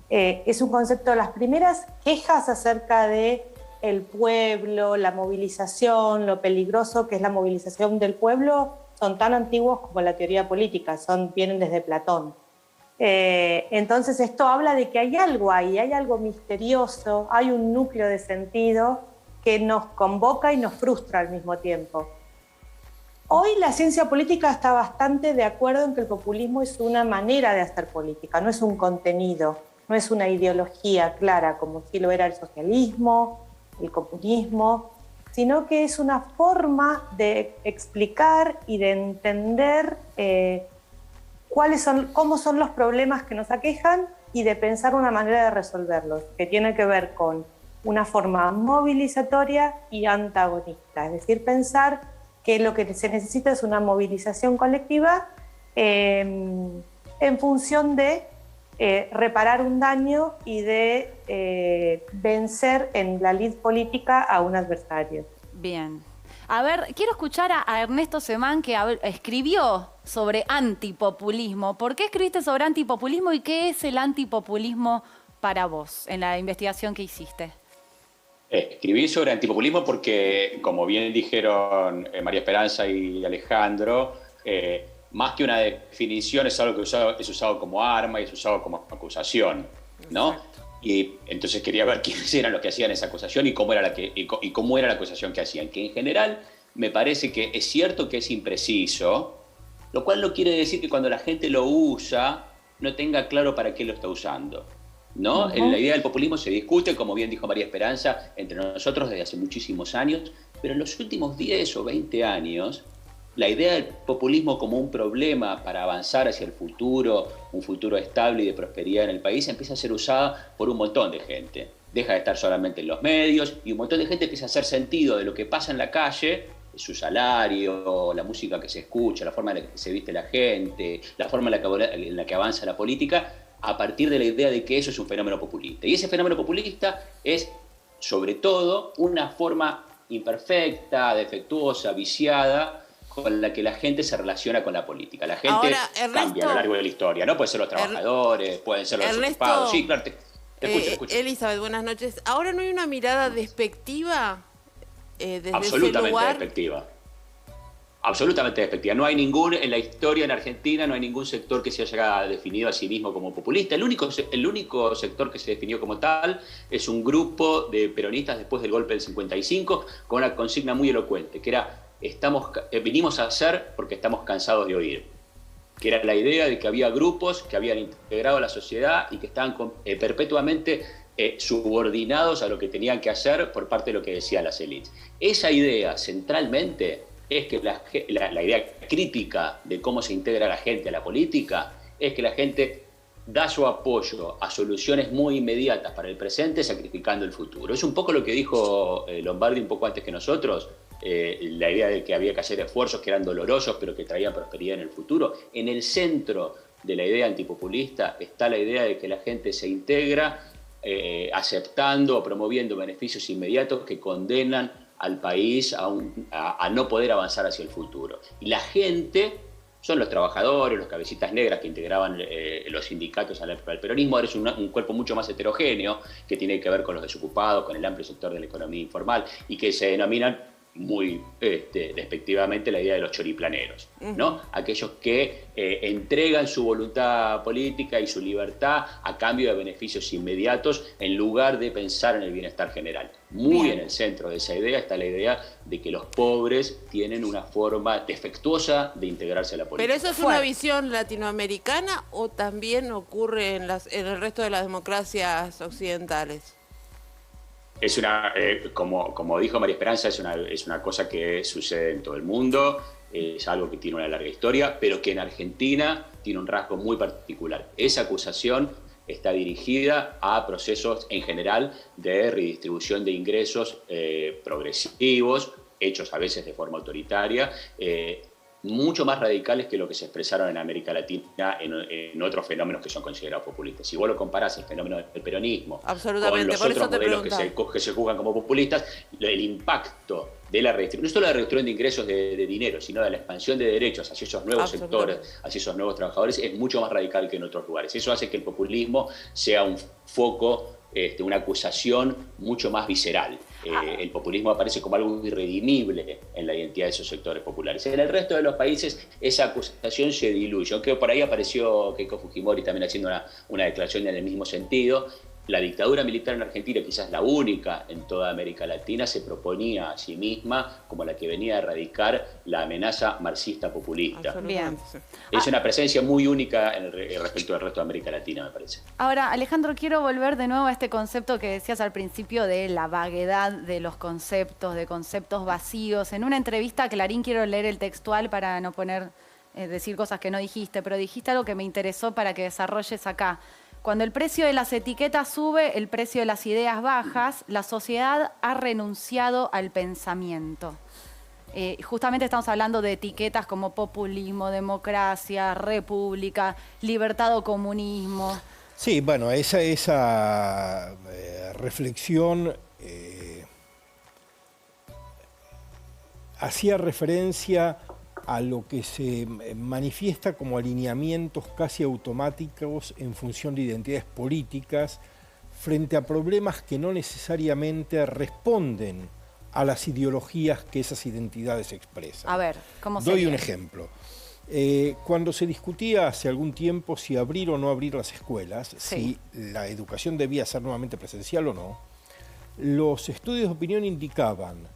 Speaker 18: Es un concepto, las primeras quejas acerca de el pueblo, la movilización, lo peligroso que es la movilización del pueblo, son tan antiguos como la teoría política, vienen desde Platón. Entonces esto habla de que hay algo ahí, hay algo misterioso, hay un núcleo de sentido que nos convoca y nos frustra al mismo tiempo. Hoy la ciencia política está bastante de acuerdo en que el populismo es una manera de hacer política, no es un contenido, no es una ideología clara como sí lo era el socialismo, el comunismo, sino que es una forma de explicar y de entender cómo son los problemas que nos aquejan y de pensar una manera de resolverlos, que tiene que ver con una forma movilizatoria y antagonista. Es decir, pensar que lo que se necesita es una movilización colectiva en función de reparar un daño y de vencer en la lid política a un adversario.
Speaker 4: Bien. A ver, quiero escuchar a Ernesto Semán, que escribió sobre antipopulismo. ¿Por qué escribiste sobre antipopulismo y qué es el antipopulismo para vos en la investigación que hiciste?
Speaker 19: Escribí sobre antipopulismo porque, como bien dijeron María Esperanza y Alejandro, más que una definición es algo que es usado como arma y es usado como acusación, ¿no? Exacto. Y entonces quería ver quiénes eran los que hacían esa acusación y cómo era la acusación que hacían. Que en general me parece que es cierto que es impreciso, lo cual no quiere decir que cuando la gente lo usa no tenga claro para qué lo está usando, ¿no? Uh-huh. La idea del populismo se discute, como bien dijo María Esperanza, entre nosotros desde hace muchísimos años, pero en los últimos 10 o 20 años la idea del populismo como un problema para avanzar hacia el futuro, un futuro estable y de prosperidad en el país, empieza a ser usada por un montón de gente. Deja de estar solamente en los medios y un montón de gente empieza a hacer sentido de lo que pasa en la calle, su salario, la música que se escucha, la forma en la que se viste la gente, la forma en la que avanza la política, a partir de la idea de que eso es un fenómeno populista. Y ese fenómeno populista es, sobre todo, una forma imperfecta, defectuosa, viciada, con la que la gente se relaciona con la política. La gente ahora, Ernesto, cambia a lo largo de la historia, ¿no? Pueden ser los trabajadores, pueden ser los desocupados. Sí, claro, te escucho.
Speaker 5: Elizabeth, buenas noches. ¿Ahora no hay una mirada despectiva desde
Speaker 19: absolutamente
Speaker 5: ese lugar?
Speaker 19: Despectiva. Absolutamente despectiva. No hay en la historia en Argentina, no hay ningún sector que se haya definido a sí mismo como populista. El único sector que se definió como tal es un grupo de peronistas después del golpe del 55, con una consigna muy elocuente, que era: vinimos a hacer porque estamos cansados de oír. Que era la idea de que había grupos que habían integrado a la sociedad y que estaban perpetuamente subordinados a lo que tenían que hacer por parte de lo que decían las élites. Esa idea, centralmente, es que la idea crítica de cómo se integra la gente a la política, es que la gente da su apoyo a soluciones muy inmediatas para el presente, sacrificando el futuro. Es un poco lo que dijo Lombardi un poco antes que nosotros, la idea de que había que hacer esfuerzos que eran dolorosos pero que traían prosperidad en el futuro. En el centro de la idea antipopulista está la idea de que la gente se integra aceptando o promoviendo beneficios inmediatos que condenan al país a no poder avanzar hacia el futuro. Y la gente son los trabajadores, los cabecitas negras que integraban los sindicatos al peronismo. Ahora es un cuerpo mucho más heterogéneo, que tiene que ver con los desocupados, con el amplio sector de la economía informal, y que se denominan muy despectivamente la idea de los choriplaneros, ¿no? Aquellos que entregan su voluntad política y su libertad a cambio de beneficios inmediatos en lugar de pensar en el bienestar general. Muy en el centro de esa idea está la idea de que los pobres tienen una forma defectuosa de integrarse a la política.
Speaker 5: ¿Pero eso es una visión latinoamericana o también ocurre en el resto de las democracias occidentales?
Speaker 19: Es como dijo María Esperanza, es una cosa que sucede en todo el mundo, es algo que tiene una larga historia, pero que en Argentina tiene un rasgo muy particular. Esa acusación está dirigida a procesos en general de redistribución de ingresos progresivos, hechos a veces de forma autoritaria, mucho más radicales que lo que se expresaron en América Latina en otros fenómenos que son considerados populistas. Si vos lo comparás el fenómeno del peronismo con los otros modelos que se juzgan como populistas, el impacto de la redistribución, no solo la redistribución de ingresos de dinero, sino de la expansión de derechos hacia esos nuevos sectores, hacia esos nuevos trabajadores, es mucho más radical que en otros lugares. Eso hace que el populismo sea un foco, una acusación mucho más visceral. El populismo aparece como algo irredimible en la identidad de esos sectores populares. En el resto de los países esa acusación se diluye. Aunque por ahí apareció Keiko Fujimori también haciendo una declaración en el mismo sentido. La dictadura militar en Argentina, quizás la única en toda América Latina, se proponía a sí misma como la que venía a erradicar la amenaza marxista populista.
Speaker 4: Bien.
Speaker 19: Es una presencia muy única respecto al resto de América Latina, me parece.
Speaker 4: Ahora, Alejandro, quiero volver de nuevo a este concepto que decías al principio de la vaguedad de los conceptos, de conceptos vacíos. En una entrevista a Clarín, quiero leer el textual para no decir cosas que no dijiste, pero dijiste algo que me interesó para que desarrolles acá. Cuando el precio de las etiquetas sube, el precio de las ideas bajas, la sociedad ha renunciado al pensamiento. Justamente estamos hablando de etiquetas como populismo, democracia, república, libertad o comunismo.
Speaker 17: Sí, bueno, esa reflexión hacía referencia a lo que se manifiesta como alineamientos casi automáticos en función de identidades políticas frente a problemas que no necesariamente responden a las ideologías que esas identidades expresan.
Speaker 4: A ver, ¿cómo sería?
Speaker 17: Doy un ejemplo. Cuando se discutía hace algún tiempo si abrir o no abrir las escuelas, si la educación debía ser nuevamente presencial o no, los estudios de opinión indicaban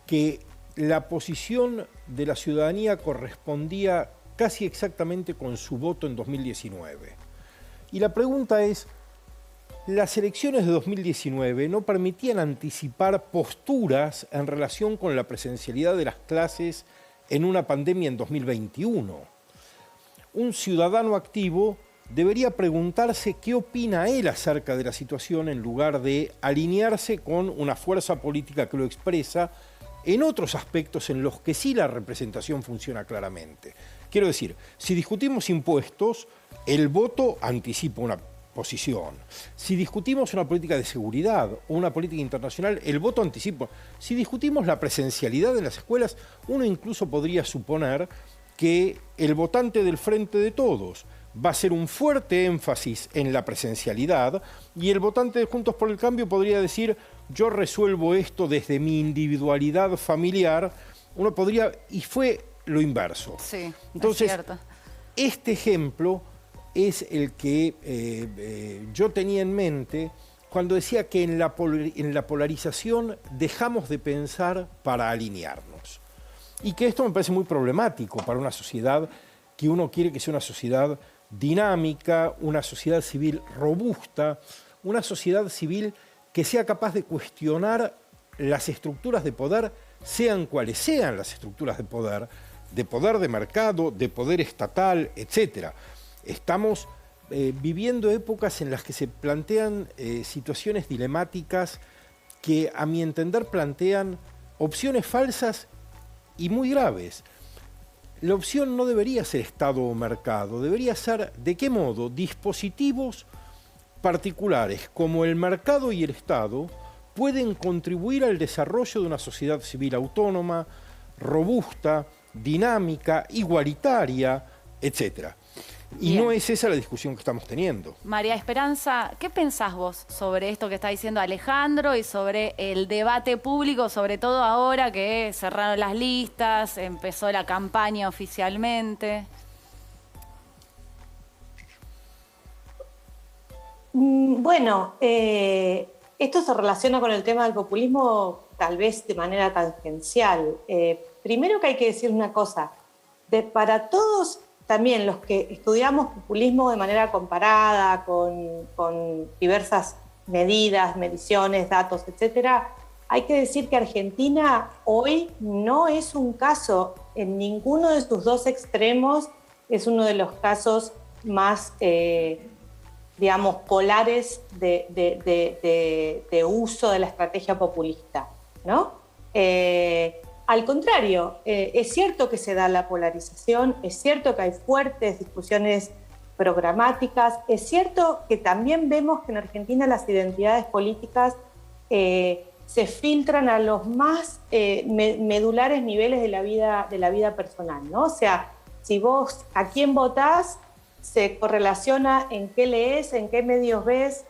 Speaker 17: que la posición de la ciudadanía correspondía casi exactamente con su voto en 2019. Y la pregunta es, las elecciones de 2019 no permitían anticipar posturas en relación con la presencialidad de las clases en una pandemia en 2021. Un ciudadano activo debería preguntarse qué opina él acerca de la situación en lugar de alinearse con una fuerza política que lo expresa en otros aspectos en los que sí la representación funciona claramente. Quiero decir, si discutimos impuestos, el voto anticipa una posición. Si discutimos una política de seguridad o una política internacional, el voto anticipa. Si discutimos la presencialidad de las escuelas, uno incluso podría suponer que el votante del Frente de Todos va a hacer un fuerte énfasis en la presencialidad y el votante de Juntos por el Cambio podría decir, yo resuelvo esto desde mi individualidad familiar. Uno podría, y fue lo inverso.
Speaker 4: Sí,
Speaker 17: entonces,
Speaker 4: es cierto.
Speaker 17: Este ejemplo es el que yo tenía en mente cuando decía que en la polarización dejamos de pensar para alinearnos. Y que esto me parece muy problemático para una sociedad que uno quiere que sea una sociedad dinámica, una sociedad civil robusta, una sociedad civil que sea capaz de cuestionar las estructuras de poder, sean cuales sean las estructuras de poder de mercado, de poder estatal, etc. Estamos viviendo épocas en las que se plantean situaciones dilemáticas que, a mi entender, plantean opciones falsas y muy graves. La opción no debería ser Estado o mercado, debería ser, ¿de qué modo? Dispositivos particulares como el mercado y el Estado pueden contribuir al desarrollo de una sociedad civil autónoma, robusta, dinámica, igualitaria, etc. Y
Speaker 4: Bien.
Speaker 17: no es esa la discusión que estamos teniendo.
Speaker 4: María Esperanza, ¿qué pensás vos sobre esto que está diciendo Alejandro y sobre el debate público, sobre todo ahora que cerraron las listas, empezó la campaña oficialmente?
Speaker 18: Bueno, esto se relaciona con el tema del populismo tal vez de manera tangencial. Primero que hay que decir una cosa, para todos también los que estudiamos populismo de manera comparada, con diversas medidas, mediciones, datos, etcétera, hay que decir que Argentina hoy no es un caso, en ninguno de sus dos extremos, es uno de los casos más, digamos, polares de uso de la estrategia populista, ¿no? Al contrario, es cierto que se da la polarización, es cierto que hay fuertes discusiones programáticas, es cierto que también vemos que en Argentina las identidades políticas se filtran a los más medulares niveles de la vida personal, ¿no? O sea, si vos a quién votás, se correlaciona en qué lees, en qué medios ves.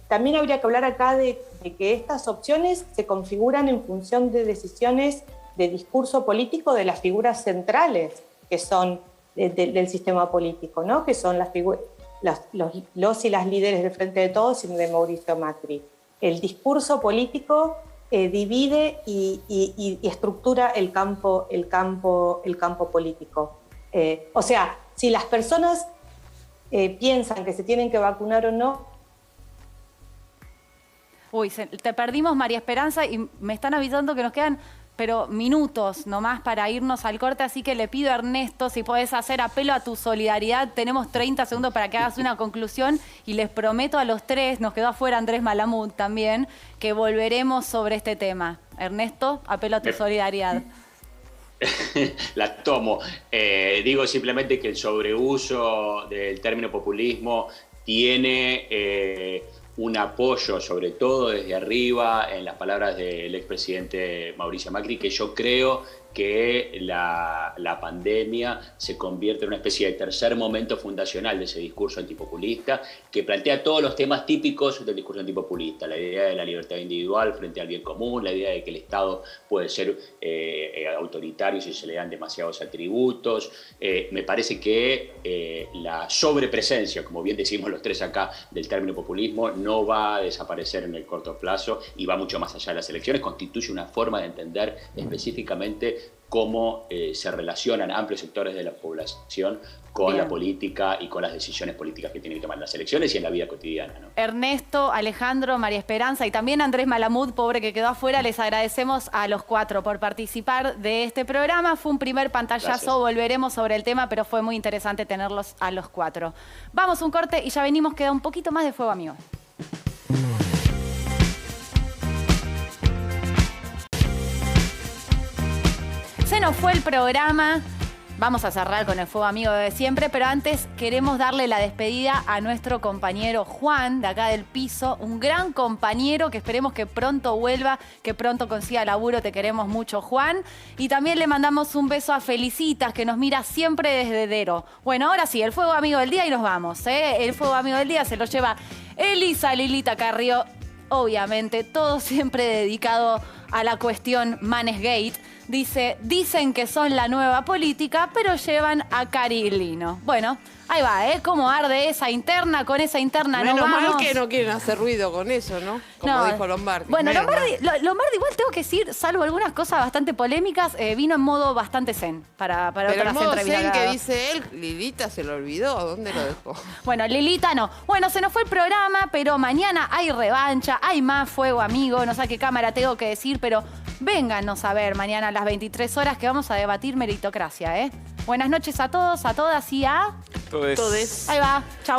Speaker 18: También habría que hablar acá de que estas opciones se configuran en función de decisiones de discurso político de las figuras centrales que son del sistema político, ¿no? Que son los y las líderes del Frente de Todos y de Mauricio Macri. El discurso político divide y estructura el campo político. O sea, si las personas piensan que se tienen que vacunar o no.
Speaker 4: Uy, te perdimos, María Esperanza, y me están avisando que nos quedan pero minutos nomás para irnos al corte, así que le pido a Ernesto si podés hacer apelo a tu solidaridad. Tenemos 30 segundos para que hagas una conclusión y les prometo a los tres, nos quedó afuera Andrés Malamud también, que volveremos sobre este tema. Ernesto, apelo a tu solidaridad.
Speaker 19: La tomo. Digo simplemente que el sobreuso del término populismo tiene un apoyo, sobre todo desde arriba, en las palabras del expresidente Mauricio Macri, que yo creo que la pandemia se convierte en una especie de tercer momento fundacional de ese discurso antipopulista, que plantea todos los temas típicos del discurso antipopulista: la idea de la libertad individual frente al bien común, la idea de que el Estado puede ser autoritario si se le dan demasiados atributos. Me parece que la sobrepresencia, como bien decimos los tres acá, del término populismo no va a desaparecer en el corto plazo y va mucho más allá de las elecciones. Constituye una forma de entender específicamente cómo se relacionan amplios sectores de la población con la política y con las decisiones políticas que tienen que tomar en las elecciones y en la vida cotidiana, ¿no?
Speaker 4: Ernesto, Alejandro, María Esperanza y también Andrés Malamud, pobre que quedó afuera, les agradecemos a los cuatro por participar de este programa. Fue un primer pantallazo, gracias. Volveremos sobre el tema, pero fue muy interesante tenerlos a los cuatro. Vamos un corte y ya venimos, queda un poquito más de Fuego Amigo. Se nos fue el programa. Vamos a cerrar con el Fuego Amigo de siempre, pero antes queremos darle la despedida a nuestro compañero Juan, de acá del piso, un gran compañero que esperemos que pronto vuelva, que pronto consiga laburo. Te queremos mucho, Juan. Y también le mandamos un beso a Felicitas, que nos mira siempre desde Dero. Bueno, ahora sí, el Fuego Amigo del día y nos vamos, ¿eh? El Fuego Amigo del día se lo lleva Elisa Lilita Carrió, obviamente, todo siempre dedicado a la cuestión Manesgate. Dice, dicen que son la nueva política, pero llevan a Carilino. Bueno, ahí va, ¿eh? Cómo arde esa interna, con esa interna
Speaker 5: menos
Speaker 4: no vamos.
Speaker 5: Menos mal que no quieren hacer ruido con eso, ¿no? Como dijo Lombardi.
Speaker 4: Bueno, Lombardi igual tengo que decir, salvo algunas cosas bastante polémicas, vino en modo bastante zen para
Speaker 5: pero el modo
Speaker 4: entrevistas.
Speaker 5: Zen que dice él, Lilita se lo olvidó, ¿dónde lo dejó?
Speaker 4: Bueno, Lilita no. Bueno, se nos fue el programa, pero mañana hay revancha, hay más Fuego Amigo, no sé a qué cámara tengo que decir, pero vénganos a ver mañana a las 23 horas que vamos a debatir meritocracia, ¿eh? Buenas noches a todos, a todas y a...
Speaker 9: Todes.
Speaker 4: Ahí va, chau.